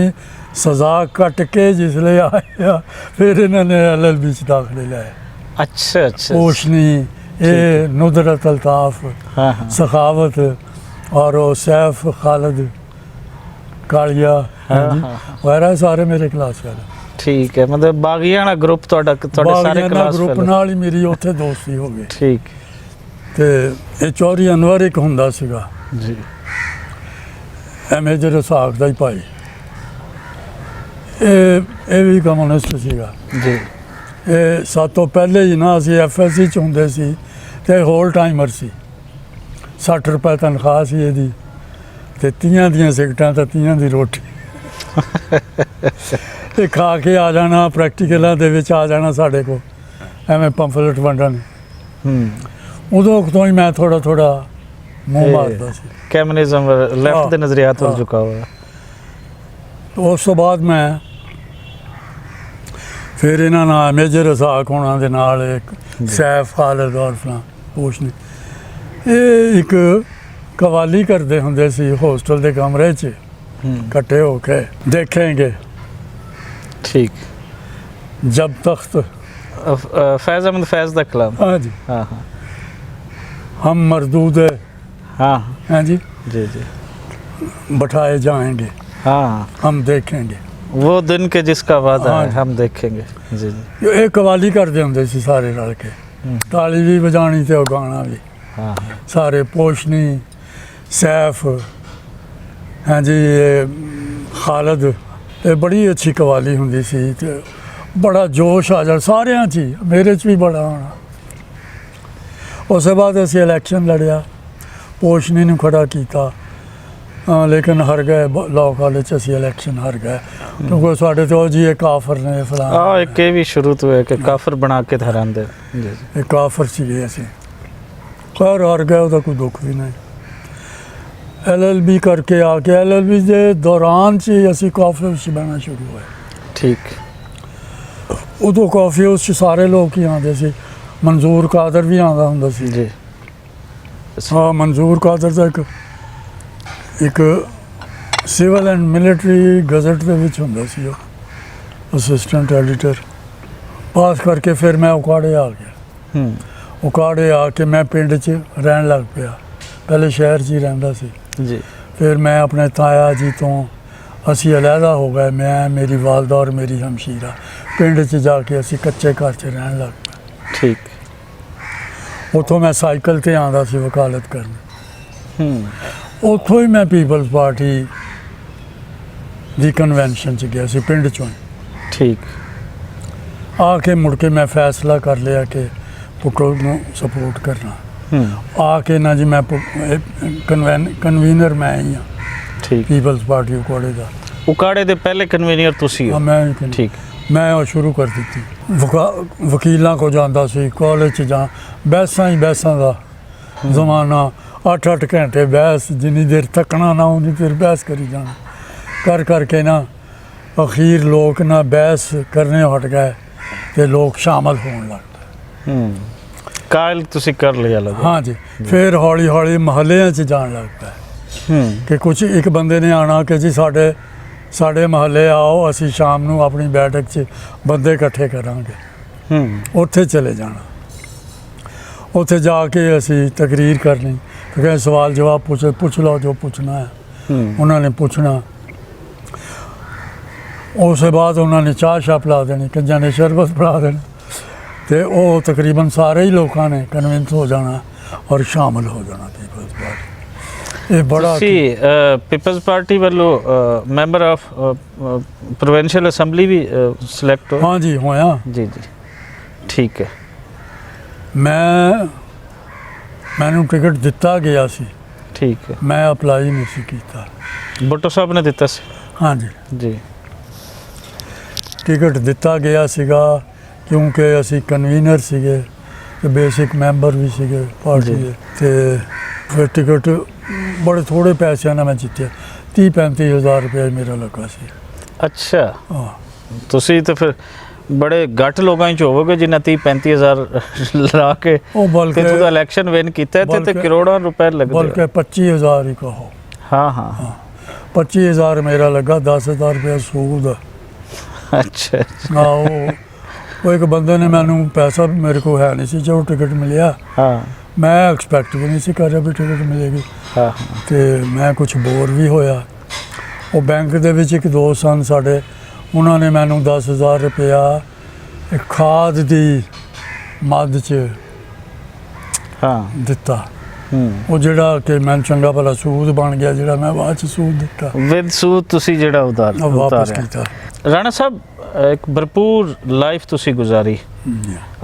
सजा कट के जिसले आया, फिर इन्होंने LLB च दाखले लाए। अच्छा अच्छा। ओशनी, ये नुदरत अल्ताफ, हाँ हाँ सखावत और वो सैफ खालिद कालिया हाँ हाँ जी, हाँ हाँ। वगैरह सारे मेरे क्लास वाले। ठीक है, मतलब बागियाना ग्रुप थोड़ा सारे ਬਾਗੀਆਂ क्लास ਗਰੁੱਪ फेलो। ਨਾਲ ਹੀ ਮੇਰੀ ਉੱਥੇ ਦੋਸਤੀ ਹੋ ਗਈ। ठीक। ਤੇ ਇਹ ਚੌਧਰੀ ਅਨਵਰ ਇੱਕ ਹੁੰਦਾ ਸੀਗਾ, जी ਇਹ ਮੇਜਰ ਰਸਾਕ ਦਾ ਹੀ ਭਾਈ, ਇਹ ਵੀ ਕਮਿਊਨਿਸਟ ਸੀਗਾ। जी। ਇਹ ਸਭ ਤੋਂ ਪਹਿਲੇ ਹੀ ਨਾ ਅਸੀਂ FSC 'ਚ ਹੁੰਦੇ ਸੀ ਤੇ ਹੋਲ ਟਾਈਮਰ ਸੀ। 60 ਰੁਪਏ ਤਨਖਾਹ ਸੀ ਇਹਦੀ, ਤੇ 30 ਦੀਆਂ ਸਿਗਰਟਾਂ ਤੇ 30 ਦੀ ਰੋਟੀ। ਇਹ ਖਾ ਕੇ ਆ ਜਾਣਾ, ਪ੍ਰੈਕਟੀਕਲਾਂ ਦੇ ਵਿੱਚ ਆ ਜਾਣਾ ਸਾਡੇ ਕੋਲ, ਐਵੇਂ ਪੰਫਲੇਟ ਵੰਡਣ। ਉਦੋਂ ਤੋਂ ਹੀ ਮੈਂ ਥੋੜਾ ਮੂੰਹ ਮਾਰਦਾ ਸੀ। कम्युनिज्म लेफ्ट ਦੇ ਨਜ਼ਰੀਆਤ ਵੱਲ हाँ। ਝੁਕਾ ਹੋਇਆ। ਉਸ ਤੋਂ ਬਾਅਦ ਮੈਂ ਫਿਰ ਇਹਨਾਂ ਨਾਲ ਮੇਜਰ ਰਸਾਕ ਹੋਣਾ ਦੇ ਨਾਲ ਇੱਕ ਸੈਫ ਖਾਲਿਦ ਔਰ ਫਲਾਂ ਪੂਛਨੇ, ਇਹ ਇੱਕ ਕਵਾਲੀ ਕਰਦੇ ਹੁੰਦੇ ਸੀ ਹੋਸਟਲ ਦੇ ਕਮਰੇ 'ਚ ਇਕੱਠੇ ਹੋ ਕੇ। ਦੇਖेंगे ठीक। जब तख्त, फैज अहमद फैज दा कलाम। हाँ जी, हाँ हाँ हम मरदूद हाँ हैं जी, जी जी। बैठाए जाएंगे, हाँ, हम देखेंगे। वो दिन के जिसका वादा हाँ है जी। हम देखेंगे। जी जी। ਇਹ ਕਵਾਲੀ ਕਰਦੇ ਹੁੰਦੇ ਸੀ ਸਾਰੇ ਰਲ ਕੇ, ਤਾਲੀ ਵੀ ਵਜਾਣੀ ਤੇ ਉਹ ਗਾਣਾ ਵੀ, हाँ हाँ ਸਾਰੇ ਪੋਸ਼ਨੀ ਸੈਫ ਹਾਂ ਜੀ, ਖਾਲਿਦ। ਇਹ ਬੜੀ ਅੱਛੀ ਕਵਾਲੀ ਹੁੰਦੀ ਸੀ ਤੇ ਬੜਾ ਜੋਸ਼ ਆ ਜਾ ਸਾਰਿਆਂ 'ਚ ਹੀ, ਮੇਰੇ 'ਚ ਵੀ ਬੜਾ ਹੋਣਾ। ਉਸ ਤੋਂ ਬਾਅਦ ਅਸੀਂ ਇਲੈਕਸ਼ਨ ਲੜਿਆ, ਪੋਸ਼ਨੀ ਨੂੰ ਖੜਾ ਕੀਤਾ, ਲੇਕਿਨ ਹਾਰ ਗਏ। ਲਾਅ ਕਾਲਜ 'ਚ ਅਸੀਂ ਇਲੈਕਸ਼ਨ ਹਾਰ ਗਏ ਕਿਉਂਕਿ ਸਾਡੇ ਤੋਂ ਜੀ ਇਹ ਕਾਫਰ ਨੇ ਫਲਾਂ। ਆ ਇੱਕ ਇਹ ਵੀ ਸ਼ੁਰੂ ਤੋਂ ਹੈ ਕਿ ਕਾਫਰ ਬਣਾ ਕੇ ਧਰਾਂਦੇ। ਜੀ ਜੀ। ਇਹ ਕਾਫਰ ਸੀਗੇ ਅਸੀਂ, ਪਰ ਹਾਰ ਗਏ, ਉਹਦਾ ਕੋਈ ਦੁੱਖ ਵੀ ਨਹੀਂ। LLB ਕਰਕੇ ਆ ਕੇ LLB ਦੇ ਦੌਰਾਨ 'ਚ ਹੀ ਅਸੀਂ ਕਾਫੀ ਹਾਊਸ 'ਚ ਬਹਿਣਾ ਸ਼ੁਰੂ ਹੋਏ। ਠੀਕ। ਉਦੋਂ ਕਾਫੀ ਹਾਊਸ 'ਚ ਸਾਰੇ ਲੋਕ ਹੀ ਆਉਂਦੇ ਸੀ। ਮਨਜ਼ੂਰ ਕਾਦਰ ਵੀ ਆਉਂਦਾ ਹੁੰਦਾ ਸੀ ਜੀ। ਹਾਂ, ਮਨਜ਼ੂਰ ਕਾਦਰ ਦਾ ਇੱਕ ਸਿਵਲ ਐਂਡ ਮਿਲਟਰੀ ਗਜ਼ਟ ਦੇ ਵਿੱਚ ਹੁੰਦਾ ਸੀ, ਉਹ ਅਸਿਸਟੈਂਟ ਐਡੀਟਰ। ਪਾਸ ਕਰਕੇ ਫਿਰ ਮੈਂ ਉਕਾੜੇ ਆ ਗਿਆ। ਉਕਾੜੇ ਆ ਕੇ ਮੈਂ ਪਿੰਡ 'ਚ ਰਹਿਣ ਲੱਗ ਪਿਆ। ਪਹਿਲੇ ਸ਼ਹਿਰ 'ਚ ਹੀ ਰਹਿੰਦਾ ਸੀ। ਜੀ। ਫਿਰ ਮੈਂ ਆਪਣੇ ਤਾਇਆ ਜੀ ਤੋਂ ਅਸੀਂ ਅਲੱਗਾ ਹੋ ਗਏ, ਮੈਂ, ਮੇਰੀ ਵਾਲਦਾ ਔਰ ਮੇਰੀ ਹਮਸ਼ੀਰਾ। ਪਿੰਡ 'ਚ ਜਾ ਕੇ ਅਸੀਂ ਕੱਚੇ ਘਰ 'ਚ ਰਹਿਣ ਲੱਗ ਪਏ। ਠੀਕ। ਉੱਥੋਂ ਮੈਂ ਸਾਈਕਲ 'ਤੇ ਆਉਂਦਾ ਸੀ ਵਕਾਲਤ ਕਰਨ। ਉੱਥੋਂ ਹੀ ਮੈਂ ਪੀਪਲਸ ਪਾਰਟੀ ਦੀ ਕਨਵੈਨਸ਼ਨ 'ਚ ਗਿਆ ਸੀ, ਪਿੰਡ 'ਚੋਂ ਹੀ। ਠੀਕ। ਆ ਕੇ ਮੁੜ ਕੇ ਮੈਂ ਫੈਸਲਾ ਕਰ ਲਿਆ ਕਿ ਪੁੱਟੋ ਨੂੰ ਸਪੋਰਟ ਕਰਨਾ। ਆ ਕੇ ਨਾ ਜੀ ਮੈਂ ਕਨਵੀਨਰ ਮੈਂ ਹੀ ਹਾਂ ਠੀਕ। ਪੀਪਲਸ ਪਾਰਟੀ ਉਕਾੜੇ ਦਾ। ਉਕਾੜੇ ਦੇ ਪਹਿਲੇ ਕਨਵੀਨਰ ਤੁਸੀਂ ਹੋ? ਮੈਂ ਠੀਕ। ਮੈਂ ਉਹ ਸ਼ੁਰੂ ਕਰ ਦਿੱਤੀ। ਵਕੀਲਾਂ ਕੋ ਜਾਂਦਾ ਸੀ, ਕਾਲਜ 'ਚ ਜਾਂ ਬਹਿਸਾਂ ਹੀ ਬਹਿਸਾਂ ਦਾ ਜ਼ਮਾਨਾ। 8-8 ਘੰਟੇ ਬਹਿਸ, ਜਿੰਨੀ ਦੇਰ ਥੱਕਣਾ ਨਾ ਉਨੀ ਦੇਰ ਬਹਿਸ ਕਰੀ ਜਾਣਾ। ਕਰਕੇ ਨਾ ਅਖੀਰ ਲੋਕ ਨਾ ਬਹਿਸ ਕਰਨੇ ਹਟ ਗਏ ਤੇ ਲੋਕ ਸ਼ਾਮਲ ਹੋਣ ਲੱਗ ਪਏ। ਕਾਇਲ ਤੁਸੀਂ ਕਰ ਲਿਆ ਲੱਗਦਾ। ਹਾਂ ਜੀ। ਫਿਰ ਹੌਲੀ ਹੌਲੀ ਮਹੱਲਿਆਂ 'ਚ ਜਾਣ ਲੱਗ ਪਏ ਕਿ ਕੁਝ ਇੱਕ ਬੰਦੇ ਨੇ ਆਣਾ ਕਿ ਜੀ ਸਾਡੇ ਮਹੱਲੇ ਆਓ, ਅਸੀਂ ਸ਼ਾਮ ਨੂੰ ਆਪਣੀ ਬੈਠਕ 'ਚ ਬੰਦੇ ਇਕੱਠੇ ਕਰਾਂਗੇ। ਉੱਥੇ ਚਲੇ ਜਾਣਾ। ਉੱਥੇ ਜਾ ਕੇ ਅਸੀਂ ਤਕਰੀਰ ਕਰਨੀ, ਕਿ ਸਵਾਲ ਜਵਾਬ ਪੁੱਛ ਲਓ ਜੋ ਪੁੱਛਣਾ ਹੈ। ਉਹਨਾਂ ਨੇ ਪੁੱਛਣਾ, ਉਸ ਤੋਂ ਬਾਅਦ ਉਹਨਾਂ ਨੇ ਚਾਹ ਸ਼ਾਹ ਪਿਲਾ ਦੇਣੀ, ਕਈਆਂ ਨੇ ਸ਼ਰਬਤ ਪਿਲਾ ਦੇਣਾ, ਤੇ ਉਹ ਤਕਰੀਬਨ ਸਾਰੇ ਹੀ ਲੋਕਾਂ ਨੇ ਕਨਵਿੰਸ ਹੋ ਜਾਣਾ ਔਰ ਸ਼ਾਮਲ ਹੋ ਜਾਣਾ ਪੀਪਲਜ਼ ਪਾਰਟੀ। ਇਹ ਬੜਾ ਤੁਸੀਂ ਪੀਪਲਜ਼ ਪਾਰਟੀ ਵੱਲੋਂ ਮੈਂਬਰ ਆਫ ਪ੍ਰੋਵਿੰਸ਼ੀਅਲ ਅਸੈਂਬਲੀ ਵੀ ਸਿਲੈਕਟ ਹੋ? ਹਾਂਜੀ ਹੋਇਆ ਜੀ ਜੀ, ਠੀਕ ਹੈ। ਮੈਨੂੰ ਟਿਕਟ ਦਿੱਤਾ ਗਿਆ ਸੀ, ਠੀਕ ਹੈ। ਮੈਂ ਅਪਲਾਈ ਨਹੀਂ ਸੀ ਕੀਤਾ। ਭੁੱਟੋ ਸਾਹਿਬ ਨੇ ਦਿੱਤਾ ਸੀ? ਹਾਂਜੀ ਜੀ, ਟਿਕਟ ਦਿੱਤਾ ਗਿਆ ਸੀਗਾ ਕਿਉਂਕਿ ਅਸੀਂ ਕਨਵੀਨਰ ਸੀਗੇ ਤੇ ਬੇਸਿਕ ਮੈਂਬਰ ਵੀ ਸੀਗੇ ਪਾਰਟੀ ਦੇ। ਤੇ ਫਿਰ ਟਿਕਟ ਬੜੇ ਥੋੜੇ ਪੈਸਿਆਂ ਨਾਲ ਮੈਂ ਜਿੱਤਿਆ, 30-35 ਹਜ਼ਾਰ ਰੁਪਏ ਮੇਰਾ ਲੱਗਾ ਸੀ। ਅੱਛਾ, ਹਾਂ, ਤੁਸੀਂ ਤਾਂ ਫਿਰ ਬੜੇ ਘੱਟ ਲੋਕਾਂ 'ਚ ਹੋਵੋਗੇ ਜਿਨ੍ਹਾਂ 30-35 ਹਜ਼ਾਰ ਲਾ ਕੇ ਉਹ ਬਲਕਿ ਤੇ ਉਹਦਾ ਇਲੈਕਸ਼ਨ ਵਿਨ ਕੀਤਾ ਇੱਥੇ, ਤੇ ਕਰੋੜਾਂ ਰੁਪਏ ਲੱਗਦੇ। ਬਲਕਿ 25 ਹਜ਼ਾਰ ਹੀ ਕਹੋ। ਹਾਂ ਹਾਂ, 25 ਹਜ਼ਾਰ ਮੇਰਾ ਲੱਗਾ, 10 ਹਜ਼ਾਰ ਰੁਪਏ ਸੂਦ। ਅੱਛਾ ਹਾਂ, ਉਹ ਇੱਕ ਬੰਦੇ ਨੇ ਮੈਨੂੰ ਪੈਸਾ, ਮੇਰੇ ਕੋਲ ਹੈ ਨਹੀਂ ਸੀ, ਜੋ ਟਿਕਟ ਮਿਲਿਆ ਹਾਂ ਮੈਂ ਐਕਸਪੈਕਟ ਵੀ ਨਹੀਂ ਸੀ ਕਰ ਰਿਹਾ ਵੀ ਟਿਕਟ ਮਿਲੇਗੀ। ਹਾਂ, ਤੇ ਮੈਂ ਕੁਝ ਬੋਰ ਵੀ ਹੋਇਆ। ਉਹ ਬੈਂਕ ਦੇ ਵਿੱਚ ਇੱਕ ਦੋਸਤ ਸਨ ਸਾਡੇ, ਉਹਨਾਂ ਨੇ ਮੈਨੂੰ 10,000 ਰੁਪਇਆ ਇੱਕ ਖਾਦ ਦੀ ਮਦ 'ਚ ਹਾਂ ਦਿੱਤਾ। ਉਹ ਜਿਹੜਾ ਕਿ ਮੈਨੂੰ ਚੰਗਾ ਭਲਾ ਸੂਦ ਬਣ ਗਿਆ, ਜਿਹੜਾ ਮੈਂ ਬਾਅਦ 'ਚ ਸੂਦ ਦਿੱਤਾ, ਵਿਦ ਸੂਦ ਤੁਸੀਂ ਜਿਹੜਾ ਉਹ ਵਾਪਸ ਉਤਾਰਿਆ। ਕੀਤਾ। ਰਾਣਾ ਸਾਹਿਬ, ਇੱਕ ਭਰਪੂਰ ਲਾਈਫ ਤੁਸੀਂ ਗੁਜ਼ਾਰੀ,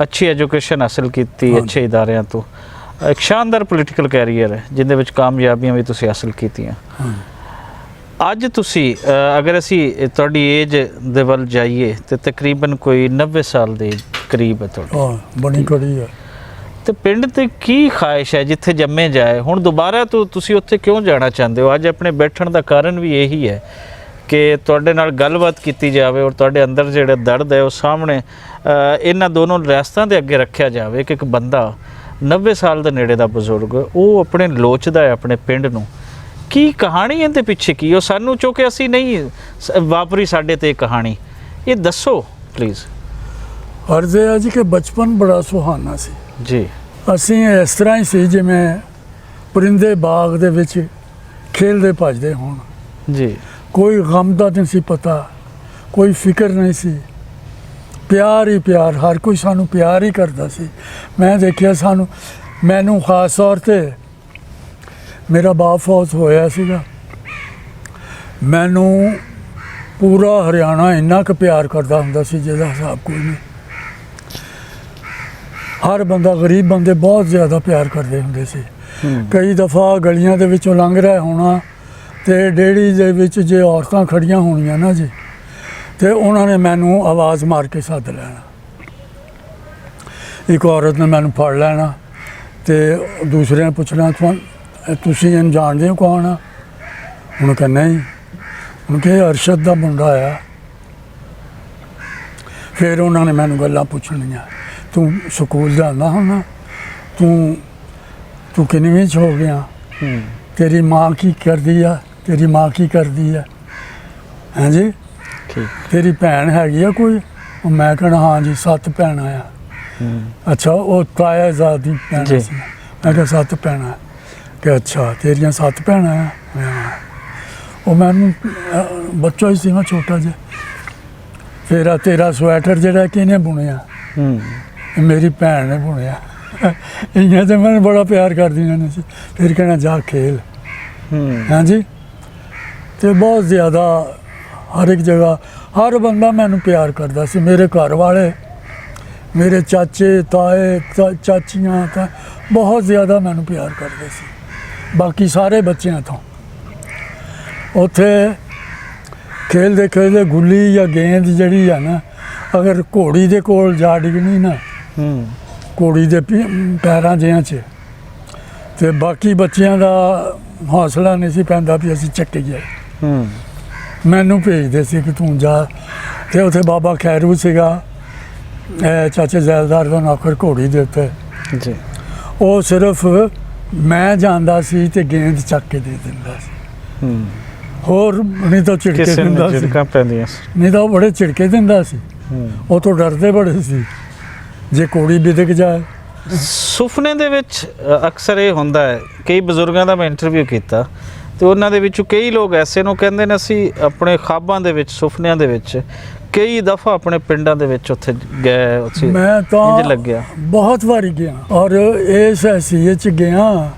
ਅੱਛੀ ਐਜੂਕੇਸ਼ਨ ਹਾਸਿਲ ਕੀਤੀ ਅੱਛੇ ਇਦਾਰਿਆਂ ਤੋਂ, ਇੱਕ ਸ਼ਾਨਦਾਰ ਪੋਲੀਟੀਕਲ ਕੈਰੀਅਰ ਹੈ ਜਿਹਦੇ ਵਿੱਚ ਕਾਮਯਾਬੀਆਂ ਵੀ ਤੁਸੀਂ ਹਾਸਿਲ ਕੀਤੀਆਂ। ਅੱਜ ਤੁਸੀਂ ਅਗਰ ਅਸੀਂ ਤੁਹਾਡੀ ਏਜ ਦੇ ਵੱਲ ਜਾਈਏ ਤੇ ਤਕਰੀਬਨ ਕੋਈ 90 ਸਾਲ ਦੇ ਕਰੀਬ ਹੈ ਤੁਹਾਡੀ। ਹਾਂ, ਬਣੀ ਕੜੀ ਹੈ। ਤੇ ਪਿੰਡ ਤੇ ਕੀ ਖਾਹਿਸ਼ ਹੈ ਜਿੱਥੇ ਜੰਮੇ ਜਾਏ? ਹੁਣ ਦੁਬਾਰਾ ਤੋਂ ਤੁਸੀਂ ਉੱਥੇ ਕਿਉਂ ਜਾਣਾ ਚਾਹੁੰਦੇ ਹੋ? ਅੱਜ ਆਪਣੇ ਬੈਠਣ ਦਾ ਕਾਰਨ ਵੀ ਇਹੀ ਹੈ ਕਿ ਤੁਹਾਡੇ ਨਾਲ ਗੱਲਬਾਤ ਕੀਤੀ ਜਾਵੇ ਔਰ ਤੁਹਾਡੇ ਅੰਦਰ ਜਿਹੜਾ ਦਰਦ ਹੈ ਉਹ ਸਾਹਮਣੇ ਇਹਨਾਂ ਦੋਨੋਂ ਰਿਆਸਤਾਂ ਦੇ ਅੱਗੇ ਰੱਖਿਆ ਜਾਵੇ ਕਿ ਇੱਕ ਬੰਦਾ 90 ਸਾਲ ਦੇ ਨੇੜੇ ਦਾ ਬਜ਼ੁਰਗ ਉਹ ਆਪਣੇ ਲੋਚਦਾ ਹੈ ਆਪਣੇ ਪਿੰਡ ਨੂੰ। ਕੀ ਕਹਾਣੀ ਇਹਦੇ ਪਿੱਛੇ ਕੀ? ਉਹ ਸਾਨੂੰ ਚੁੱਕੇ ਅਸੀਂ ਨਹੀਂ ਵਾਪਰੀ ਸਾਡੇ ਤੇ ਕਹਾਣੀ, ਇਹ ਦੱਸੋ ਪਲੀਜ਼। ਅਰਜ਼ ਹੈ ਜੀ ਕਿ ਬਚਪਨ ਬੜਾ ਸੁਹਾਣਾ ਸੀ ਜੀ। ਅਸੀਂ ਇਸ ਤਰ੍ਹਾਂ ਹੀ ਸੀ ਜਿਵੇਂ ਪਰਿੰਦੇ ਬਾਗ ਦੇ ਵਿੱਚ ਖੇਲਦੇ ਭੱਜਦੇ ਹੋਣ। ਜੀ, ਕੋਈ ਗਮ ਦਾ ਨਹੀਂ ਸੀ ਪਤਾ, ਕੋਈ ਫਿਕਰ ਨਹੀਂ ਸੀ, ਪਿਆਰ ਹੀ ਪਿਆਰ, ਹਰ ਕੋਈ ਸਾਨੂੰ ਪਿਆਰ ਹੀ ਕਰਦਾ ਸੀ। ਮੈਂ ਦੇਖਿਆ ਮੈਨੂੰ ਖਾਸ ਤੌਰ ਤੇ ਮੇਰਾ ਬਾਪ ਫੌਤ ਹੋਇਆ ਸੀਗਾ, ਮੈਨੂੰ ਪੂਰਾ ਹਰਿਆਣਾ ਇੰਨਾ ਕੁ ਪਿਆਰ ਕਰਦਾ ਹੁੰਦਾ ਸੀ ਜਿਹਦਾ ਹਿਸਾਬ ਕੋਈ ਨਹੀਂ। ਹਰ ਬੰਦਾ, ਗਰੀਬ ਬੰਦੇ ਬਹੁਤ ਜ਼ਿਆਦਾ ਪਿਆਰ ਕਰਦੇ ਹੁੰਦੇ ਸੀ। ਕਈ ਦਫਾ ਗਲੀਆਂ ਦੇ ਵਿੱਚੋਂ ਲੰਘ ਰਿਹਾ ਹੋਣਾ ਤੇ ਡੇੜੀ ਦੇ ਵਿੱਚ ਜੇ ਔਰਤਾਂ ਖੜੀਆਂ ਹੋਣੀਆਂ ਨਾ ਜੀ, ਤੇ ਉਹਨਾਂ ਨੇ ਮੈਨੂੰ ਆਵਾਜ਼ ਮਾਰ ਕੇ ਸੱਦ ਲੈਣਾ। ਇੱਕ ਔਰਤ ਨੇ ਮੈਨੂੰ ਫੜ ਲੈਣਾ ਤੇ ਦੂਸਰੇ ਨੇ ਪੁੱਛਣਾ, ਤੁਸੀਂ ਇਹਨੂੰ ਜਾਣਦੇ ਹੋ ਕੌਣ ਆ? ਉਹਨੂੰ ਕਹਿੰਦਾ ਨਹੀਂ। ਉਹਨੂੰ ਕਿਹਾ ਅਰਸ਼ਦ ਦਾ ਮੁੰਡਾ ਆ। ਫਿਰ ਉਹਨਾਂ ਨੇ ਮੈਨੂੰ ਗੱਲਾਂ ਪੁੱਛਣੀਆਂ, ਤੂੰ ਸਕੂਲ ਜਾਂਦਾ ਹੁੰਦਾ, ਤੂੰ ਕਿੰਨਵੀਂ 'ਚ ਹੋ ਗਿਆ, ਤੇਰੀ ਮਾਂ ਕੀ ਕਰਦੀ ਆ, ਤੇਰੀ ਮਾਂ ਕੀ ਕਰਦੀ ਆ, ਹਾਂਜੀ ਤੇਰੀ ਭੈਣ ਹੈਗੀ ਆ ਕੋਈ? ਉਹ ਮੈਂ ਕਹਿਣਾ ਹਾਂਜੀ 7 ਭੈਣਾਂ ਆ। ਅੱਛਾ, ਉਹ ਤਾਇਆ ਜ਼ਾਦੀ ਭੈਣਾਂ ਸੀ। ਮੈਂ ਕਿਹਾ 7 ਭੈਣਾਂ। ਕਿ ਅੱਛਾ ਤੇਰੀਆਂ 7 ਭੈਣਾਂ ਆ? ਉਹ ਮੈਨੂੰ ਬੱਚਾ ਹੀ ਸੀ ਮੈਂ ਛੋਟਾ ਜਿਹਾ। ਫਿਰ ਤੇਰਾ ਸਵੈਟਰ ਜਿਹੜਾ ਕਿਹਨੇ ਬੁਣਿਆ? ਮੇਰੀ ਭੈਣ ਨੇ ਬੁਣਿਆ। ਇਆਂ ਤੇ ਮੈਨੂੰ ਬੜਾ ਪਿਆਰ ਕਰਦੀਆਂ ਨੇ ਸੀ। ਫਿਰ ਕਹਿਣਾ ਜਾ ਖੇਲ, ਹਾਂਜੀ। ਤੇ ਬਹੁਤ ਜ਼ਿਆਦਾ ਹਰ ਇੱਕ ਜਗ੍ਹਾ ਹਰ ਬੰਦਾ ਮੈਨੂੰ ਪਿਆਰ ਕਰਦਾ ਸੀ। ਮੇਰੇ ਘਰ ਵਾਲੇ, ਮੇਰੇ ਚਾਚੇ ਤਾਏ ਚਾਚੀਆਂ ਤਾਂ ਬਹੁਤ ਜ਼ਿਆਦਾ ਮੈਨੂੰ ਪਿਆਰ ਕਰਦੇ ਸੀ ਬਾਕੀ ਸਾਰੇ ਬੱਚਿਆਂ ਤੋਂ। ਉੱਥੇ ਖੇਲਦੇ ਖੇਲਦੇ ਗੁੱਲੀ ਜਾਂ ਗੇਂਦ ਜਿਹੜੀ ਆ ਨਾ, ਅਗਰ ਘੋੜੀ ਦੇ ਕੋਲ ਜਾ ਡਿੱਗਣੀ ਨਾ, ਘੋੜੀ ਦੇ ਪੈਰਾਂ ਜਿਹਾਂ 'ਚ, ਤੇ ਬਾਕੀ ਬੱਚਿਆਂ ਦਾ ਹੌਸਲਾ ਨਹੀਂ ਸੀ ਪੈਂਦਾ ਵੀ ਅਸੀਂ ਚੱਕੀਏ। ਮੈਨੂੰ ਭੇਜਦੇ ਸੀ ਕਿ ਤੂੰ ਜਾ। ਤੇ ਉੱਥੇ ਬਾਬਾ ਖੈਰੂ ਸੀਗਾ, ਚਾਚੇ ਜ਼ੈਲਦਾਰ ਦਾ ਨੌਕਰ ਘੋੜੀ ਦੇ ਉੱਤੇ ਜੀ। ਉਹ ਸਿਰਫ ਮੈਂ ਜਾਂਦਾ ਸੀ ਤੇ ਗੇਂਦ ਚੱਕ ਕੇ ਦੇ ਦਿੰਦਾ ਸੀ, ਹੋਰ ਨਹੀਂ ਤਾਂ ਝਿੜਕੇ ਦਿੰਦਾ ਸੀ। ਨਹੀਂ ਤਾਂ ਉਹ ਬੜੇ ਝਿੜਕੇ ਦਿੰਦਾ ਸੀ, ਉਹ ਤੋਂ ਡਰਦੇ ਬੜੇ ਸੀ। ਜੇ ਕੁੜੀ ਵਿਦਕ ਜਾਏ। ਸੁਪਨੇ ਦੇ ਵਿੱਚ ਅਕਸਰ ਇਹ ਹੁੰਦਾ ਹੈ, ਕਈ ਬਜ਼ੁਰਗਾਂ ਦਾ ਮੈਂ ਇੰਟਰਵਿਊ ਕੀਤਾ ਤੇ ਉਹਨਾਂ ਦੇ ਵਿੱਚੋਂ ਕਈ ਲੋਕ ਐਸੇ ਨੂੰ ਕਹਿੰਦੇ ਨੇ ਅਸੀਂ ਆਪਣੇ ਖਾਬਾਂ ਦੇ ਵਿੱਚ, ਸੁਪਨਿਆਂ ਦੇ ਵਿੱਚ ਕਈ ਦਫਾ ਆਪਣੇ ਪਿੰਡਾਂ ਦੇ ਵਿੱਚ ਉੱਥੇ ਗਏ, ਉੱਥੇ ਮੈਂ ਇੰਜ ਤਾਂ ਲੱਗਿਆ। ਬਹੁਤ ਵਾਰੀ ਗਿਆ ਔਰ ਇਸ ਹੈਸੀਅਤ 'ਚ ਗਿਆ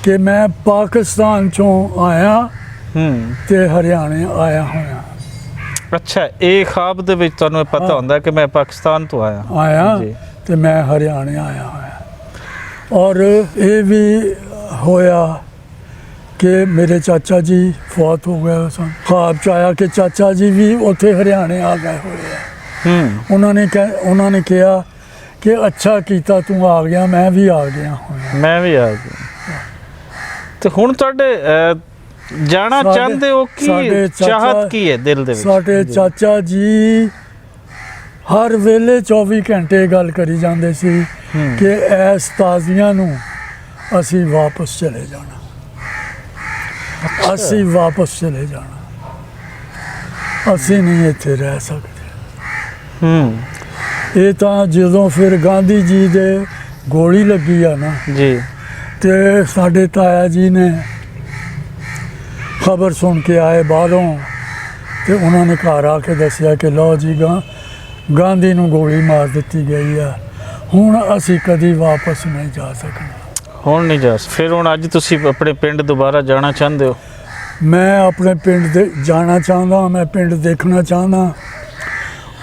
ਕਿ ਮੈਂ ਪਾਕਿਸਤਾਨ ਚੋਂ ਆਇਆ ਤੇ ਹਰਿਆਣੇ ਆਇਆ ਹੋਇਆ। ਅੱਛਾ, ਇਹ ਖਾਬ ਦੇ ਵਿੱਚ ਤੁਹਾਨੂੰ ਇਹ ਪਤਾ ਹੁੰਦਾ ਕਿ ਮੈਂ ਪਾਕਿਸਤਾਨ ਤੋਂ ਆਇਆ ਜੀ, ਤੇ ਮੈਂ ਹਰਿਆਣੇ ਆਇਆ ਹੋਇਆ। ਔਰ ਇਹ ਵੀ ਹੋਇਆ ਕਿ ਮੇਰੇ ਚਾਚਾ ਜੀ ਫੌਤ ਹੋ ਗਏ ਸਨ। ਖਾਬ 'ਚ ਆਇਆ ਕਿ ਚਾਚਾ ਜੀ ਵੀ ਉੱਥੇ ਹਰਿਆਣੇ ਆ ਗਏ ਹੋਏ ਆ। ਉਹਨਾਂ ਨੇ ਕਿਹਾ ਕਿ ਅੱਛਾ ਕੀਤਾ ਤੂੰ ਆ ਗਿਆ, ਮੈਂ ਵੀ ਆ ਗਿਆ ਹੋਇਆ। ਮੈਂ ਵੀ ਆ ਗਿਆ। ਤੇ ਹੁਣ ਤੁਹਾਡੇ ਜਾਣਾ ਚਾਹੁੰਦੇ ਹੋ ਕਿ ਚਾਹਤ ਕੀ ਹੈ ਦਿਲ ਦੇ ਵਿੱਚ? ਸਾਡੇ ਚਾਚਾ ਜੀ ਹਰ ਵੇਲੇ 24 ਘੰਟੇ ਗੱਲ ਕਰੀ ਜਾਂਦੇ ਸੀ ਕਿ ਇਸ ਤਾਜ਼ੀਆਂ ਨੂੰ ਅਸੀਂ ਵਾਪਸ ਚਲੇ ਜਾਣਾ, ਅਸੀਂ ਵਾਪਸ ਚਲੇ ਜਾਣਾ, ਅਸੀਂ ਨਹੀਂ ਇੱਥੇ ਰਹਿ ਸਕਦੇ। ਇਹ ਤਾਂ ਜਦੋਂ ਫਿਰ ਗਾਂਧੀ ਜੀ ਦੇ ਗੋਲੀ ਲੱਗੀ ਆ ਨਾ ਜੀ, ਤੇ ਸਾਡੇ ਤਾਇਆ ਜੀ ਨੇ ਖਬਰ ਸੁਣ ਕੇ ਆਏ ਬਾਹਰੋਂ ਤੇ ਉਹਨਾਂ ਨੇ ਘਰ ਆ ਕੇ ਦੱਸਿਆ ਕਿ ਲਓ ਜੀ ਗਾਂਧੀ ਨੂੰ ਗੋਲੀ ਮਾਰ ਦਿੱਤੀ ਗਈ ਆ, ਹੁਣ ਅਸੀਂ ਕਦੀ ਵਾਪਸ ਨਹੀਂ ਜਾ ਸਕਦੇ। ਹੁਣ ਨਹੀਂ ਜਾ ਫਿਰ ਹੁਣ ਅੱਜ ਤੁਸੀਂ ਆਪਣੇ ਪਿੰਡ ਦੁਬਾਰਾ ਜਾਣਾ ਚਾਹੁੰਦੇ ਹੋ? ਮੈਂ ਆਪਣੇ ਪਿੰਡ ਜਾਣਾ ਚਾਹੁੰਦਾ, ਮੈਂ ਪਿੰਡ ਦੇਖਣਾ ਚਾਹੁੰਦਾ।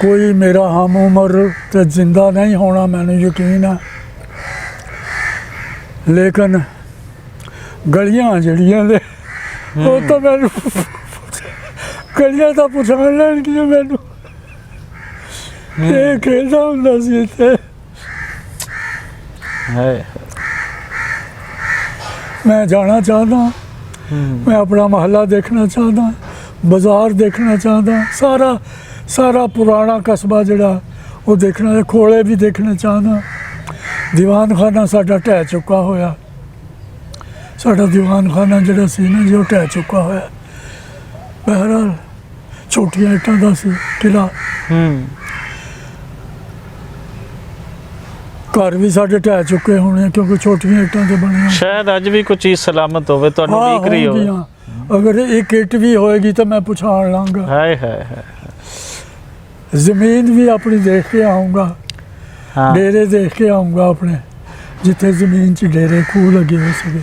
ਕੋਈ ਮੇਰਾ ਹਮ ਉਮਰ ਤੇ ਜ਼ਿੰਦਾ ਨਹੀਂ ਹੋਣਾ, ਮੈਨੂੰ ਯਕੀਨ ਆ, ਲੇਕਿਨ ਗਲੀਆਂ ਜਿਹੜੀਆਂ ਨੇ ਉਹ ਤਾਂ ਮੈਨੂੰ ਗਲੀਆਂ ਤਾਂ ਪਛਾਣ ਲੈਣਗੀਆਂ ਮੈਨੂੰ। ਇਹ ਖੇਡਦਾ ਹੁੰਦਾ ਸੀ ਇੱਥੇ। ਮੈਂ ਜਾਣਾ ਚਾਹੁੰਦਾ, ਮੈਂ ਆਪਣਾ ਮਹੱਲਾ ਦੇਖਣਾ ਚਾਹੁੰਦਾ, ਬਾਜ਼ਾਰ ਦੇਖਣਾ ਚਾਹੁੰਦਾ, ਸਾਰਾ ਪੁਰਾਣਾ ਕਸਬਾ ਜਿਹੜਾ ਉਹ ਦੇਖਣਾ, ਖੋਲੇ ਵੀ ਦੇਖਣਾ ਚਾਹੁੰਦਾ। ਦੀਵਾਨਖਾਨਾ ਸਾਡਾ ਢਹਿ ਚੁੱਕਾ ਹੋਇਆ, ਸਾਡਾ ਦੀਵਾਨਖਾਨਾ ਜਿਹੜਾ ਸੀ ਨਾ ਜੀ ਉਹ ਢਹਿ ਚੁੱਕਾ ਹੋਇਆ। ਬਹਿਰਹਾਲ ਛੋਟੀਆਂ ਇੱਟਾਂ ਦਾ ਸੀ ਕਿਲ੍ਹਾ। ਘਰ ਵੀ ਸਾਡੇ ਢਹਿ ਚੁੱਕੇ ਹੋਣੇ ਕਿਉਂਕਿ ਛੋਟੀਆਂ ਇੱਟਾਂ ਤੇ ਬਣੀਆਂ। ਸ਼ਾਇਦ ਅੱਜ ਵੀ ਕੋਈ ਚੀਜ਼ ਸਲਾਮਤ ਹੋਵੇ, ਤੁਹਾਨੂੰ ਦਿਖ ਰਹੀ ਹੋਵੇ। ਅਗਰ ਇੱਕ ਇੱਟ ਵੀ ਹੋਏਗੀ ਤਾਂ ਮੈਂ ਪਛਾਣ ਲਾਂਗਾ। ਹਾਏ ਹਾਏ ਹਾਏ। ਜ਼ਮੀਨ ਵੀ ਆਪਣੀ ਦੇਖ ਕੇ ਆਊਂਗਾ, ਡੇਰੇ ਦੇਖ ਕੇ ਆਊਂਗਾ ਆਪਣੇ, ਜਿੱਥੇ ਜ਼ਮੀਨ 'ਚ ਡੇਰੇ ਖੂਹ ਲੱਗੇ ਹੋਏ ਸੀਗੇ।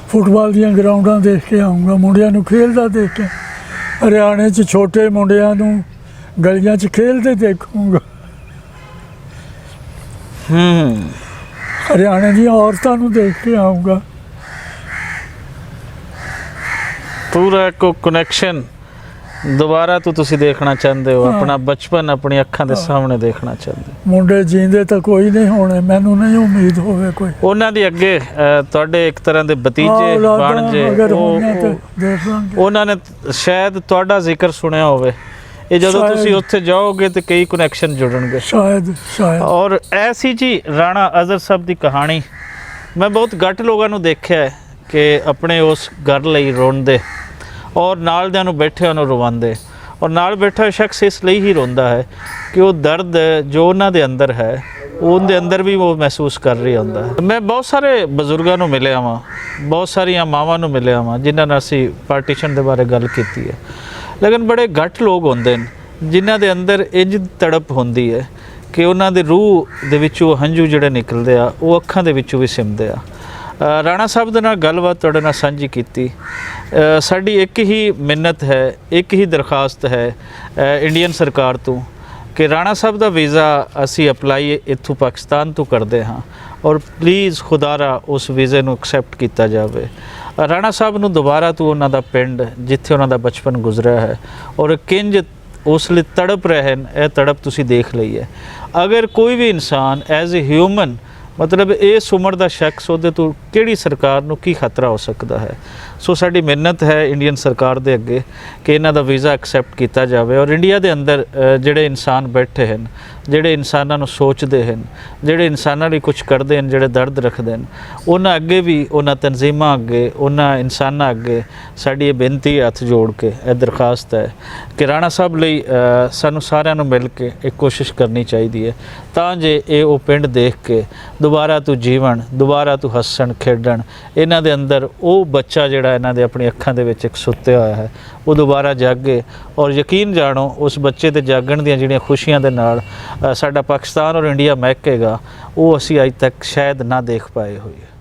ਫੁੱਟਬਾਲ ਦੀਆਂ ਗਰਾਊਂਡਾਂ ਦੇਖ ਕੇ ਆਊਂਗਾ, ਮੁੰਡਿਆਂ ਨੂੰ ਖੇਲਦਾ ਦੇਖ ਕੇ। ਹਰਿਆਣੇ 'ਚ ਛੋਟੇ ਮੁੰਡਿਆਂ ਨੂੰ ਗਲੀਆਂ 'ਚ ਖੇਲਦੇ ਦੇਖੂੰਗਾ। ਹਰਿਆਣੇ ਦੀਆਂ ਔਰਤਾਂ ਨੂੰ ਦੇਖ ਕੇ ਆਊਂਗਾ। ਪੂਰਾ ਕੋ ਕਨੈਕਸ਼ਨ ਦੁਬਾਰਾ ਤੋਂ ਤੁਸੀਂ ਦੇਖਣਾ ਚਾਹੁੰਦੇ ਹੋ, ਆਪਣਾ ਬਚਪਨ ਆਪਣੀ ਅੱਖਾਂ ਦੇ ਸਾਹਮਣੇ ਦੇਖਣਾ ਚਾਹੁੰਦੇ ਹੋ। ਮੁੰਡੇ ਜੀਂਦੇ ਤਾਂ ਕੋਈ ਨਹੀਂ ਹੋਣੇ, ਮੈਨੂੰ ਨਹੀਂ ਉਮੀਦ ਹੋਵੇ ਕੋਈ। ਉਹਨਾਂ ਦੀ ਅੱਗੇ ਤੁਹਾਡੇ ਇੱਕ ਤਰ੍ਹਾਂ ਦੇ ਭਤੀਜੇ ਬਣ ਜੇ, ਉਹਨਾਂ ਨੇ ਸ਼ਾਇਦ ਤੁਹਾਡਾ ਜ਼ਿਕਰ ਸੁਣਿਆ ਹੋਵੇ। ਇਹ ਜਦੋਂ ਤੁਸੀਂ ਉੱਥੇ ਜਾਓਗੇ ਤੇ ਕਈ ਕਨੈਕਸ਼ਨ ਜੁੜਨਗੇ ਸ਼ਾਇਦ। ਔਰ ਐਸੀ ਜੀ ਰਾਣਾ ਅਜ਼ਹਰ ਸਾਹਿਬ ਦੀ ਕਹਾਣੀ ਮੈਂ ਬਹੁਤ ਘੱਟ ਲੋਕਾਂ ਨੂੰ ਦੇਖਿਆ ਹੈ ਕਿ ਆਪਣੇ ਉਸ ਘਰ ਲਈ ਰੋਂਦੇ ਔਰ ਨਾਲ ਦਿਆਂ ਨੂੰ ਬੈਠਿਆਂ ਨੂੰ ਰਵਾਉਂਦੇ, ਔਰ ਨਾਲ ਬੈਠਾ ਸ਼ਖਸ ਇਸ ਲਈ ਹੀ ਰੋਂਦਾ ਹੈ ਕਿ ਉਹ ਦਰਦ ਜੋ ਉਹਨਾਂ ਦੇ ਅੰਦਰ ਹੈ ਉਹਦੇ ਅੰਦਰ ਵੀ ਉਹ ਮਹਿਸੂਸ ਕਰ ਰਿਹਾ ਹੁੰਦਾ ਹੈ। ਮੈਂ ਬਹੁਤ ਸਾਰੇ ਬਜ਼ੁਰਗਾਂ ਨੂੰ ਮਿਲਿਆ ਵਾਂ, ਬਹੁਤ ਸਾਰੀਆਂ ਮਾਵਾਂ ਨੂੰ ਮਿਲਿਆ ਵਾਂ ਜਿਨ੍ਹਾਂ ਨਾਲ ਅਸੀਂ ਪਾਰਟੀਸ਼ਨ ਦੇ ਬਾਰੇ ਗੱਲ ਕੀਤੀ ਹੈ, ਲੇਕਿਨ ਬੜੇ ਘੱਟ ਲੋਕ ਹੁੰਦੇ ਨੇ ਜਿਨ੍ਹਾਂ ਦੇ ਅੰਦਰ ਇੰਜ ਤੜਪ ਹੁੰਦੀ ਹੈ ਕਿ ਉਹਨਾਂ ਦੇ ਰੂਹ ਦੇ ਵਿੱਚੋਂ ਹੰਝੂ ਜਿਹੜੇ ਨਿਕਲਦੇ ਆ ਉਹ ਅੱਖਾਂ ਦੇ ਵਿੱਚੋਂ ਵੀ ਸਿਮਦੇ ਆ। ਰਾਣਾ ਸਾਹਿਬ ਦੇ ਨਾਲ ਗੱਲਬਾਤ ਤੁਹਾਡੇ ਨਾਲ ਸਾਂਝੀ ਕੀਤੀ। ਸਾਡੀ ਇੱਕ ਹੀ ਮਿੰਨਤ ਹੈ, ਇੱਕ ਹੀ ਦਰਖਾਸਤ ਹੈ ਇੰਡੀਅਨ ਸਰਕਾਰ ਤੋਂ ਕਿ ਰਾਣਾ ਸਾਹਿਬ ਦਾ ਵੀਜ਼ਾ ਅਸੀਂ ਅਪਲਾਈ ਇੱਥੋਂ ਪਾਕਿਸਤਾਨ ਤੋਂ ਕਰਦੇ ਹਾਂ ਔਰ ਪਲੀਜ਼ ਖੁਦਾਰਾ ਉਸ ਵੀਜ਼ੇ ਨੂੰ ਐਕਸੈਪਟ ਕੀਤਾ ਜਾਵੇ। ਰਾਣਾ ਸਾਹਿਬ ਨੂੰ ਦੁਬਾਰਾ ਤੋਂ ਉਹਨਾਂ ਦਾ ਪਿੰਡ ਜਿੱਥੇ ਉਹਨਾਂ ਦਾ ਬਚਪਨ ਗੁਜ਼ਰਿਆ ਹੈ ਔਰ ਕਿੰਜ ਉਸ ਲਈ ਤੜਪ ਰਹੇ ਨੇ, ਇਹ ਤੜਪ ਤੁਸੀਂ ਦੇਖ ਲਈ ਹੈ। ਅਗਰ ਕੋਈ ਵੀ ਇਨਸਾਨ ਐਜ਼ ਏ ਹਿਊਮਨ ਮਤਲਬ ਇਸ ਉਮਰ ਦਾ ਸ਼ਖਸ ਉਹਦੇ ਤੋਂ ਕਿਹੜੀ ਸਰਕਾਰ ਨੂੰ ਕੀ ਖਤਰਾ ਹੋ ਸਕਦਾ ਹੈ। ਸੋ ਸਾਡੀ ਮਿਹਨਤ ਹੈ ਇੰਡੀਅਨ ਸਰਕਾਰ ਦੇ ਅੱਗੇ ਕਿ ਇਹਨਾਂ ਦਾ ਵੀਜ਼ਾ ਐਕਸੈਪਟ ਕੀਤਾ ਜਾਵੇ ਔਰ ਇੰਡੀਆ ਦੇ ਅੰਦਰ ਜਿਹੜੇ ਇਨਸਾਨ ਬੈਠੇ ਹਨ, ਜਿਹੜੇ ਇਨਸਾਨਾਂ ਨੂੰ ਸੋਚਦੇ ਹਨ, ਜਿਹੜੇ ਇਨਸਾਨਾਂ ਲਈ ਕੁਝ ਕਰਦੇ ਹਨ, ਜਿਹੜੇ ਦਰਦ ਰੱਖਦੇ ਹਨ, ਉਹਨਾਂ ਅੱਗੇ ਵੀ, ਉਹਨਾਂ ਤਨਜ਼ੀਮਾਂ ਅੱਗੇ, ਉਹਨਾਂ ਇਨਸਾਨਾਂ ਅੱਗੇ ਸਾਡੀ ਇਹ ਬੇਨਤੀ ਹੱਥ ਜੋੜ ਕੇ ਇਹ ਦਰਖਾਸਤ ਹੈ ਕਿ ਰਾਣਾ ਸਾਹਿਬ ਲਈ ਸਾਨੂੰ ਸਾਰਿਆਂ ਨੂੰ ਮਿਲ ਕੇ ਇੱਕ ਕੋਸ਼ਿਸ਼ ਕਰਨੀ ਚਾਹੀਦੀ ਹੈ ਤਾਂ ਜੇ ਇਹ ਉਹ ਪਿੰਡ ਦੇਖ ਕੇ ਦੁਬਾਰਾ ਤੋਂ ਜੀਵਨ, ਦੁਬਾਰਾ ਤੋਂ ਹੱਸਣ ਖੇਡਣ, ਇਹਨਾਂ ਦੇ ਅੰਦਰ ਉਹ ਬੱਚਾ ਜਿਹੜਾ ਇਹਨਾਂ ਦੇ ਆਪਣੀ ਅੱਖਾਂ ਦੇ ਵਿੱਚ ਇੱਕ ਸੁੱਤਿਆ ਹੋਇਆ ਹੈ ਉਹ ਦੁਬਾਰਾ ਜਾਗੇ ਔਰ ਯਕੀਨ ਜਾਣੋ ਉਸ ਬੱਚੇ ਦੇ ਜਾਗਣ ਦੀਆਂ ਜਿਹੜੀਆਂ ਖੁਸ਼ੀਆਂ ਦੇ ਨਾਲ ਸਾਡਾ ਪਾਕਿਸਤਾਨ ਔਰ ਇੰਡੀਆ ਮਹਿਕੇਗਾ ਉਹ ਅਸੀਂ ਅੱਜ ਤੱਕ ਸ਼ਾਇਦ ਨਾ ਦੇਖ ਪਾਏ ਹੋਈਏ।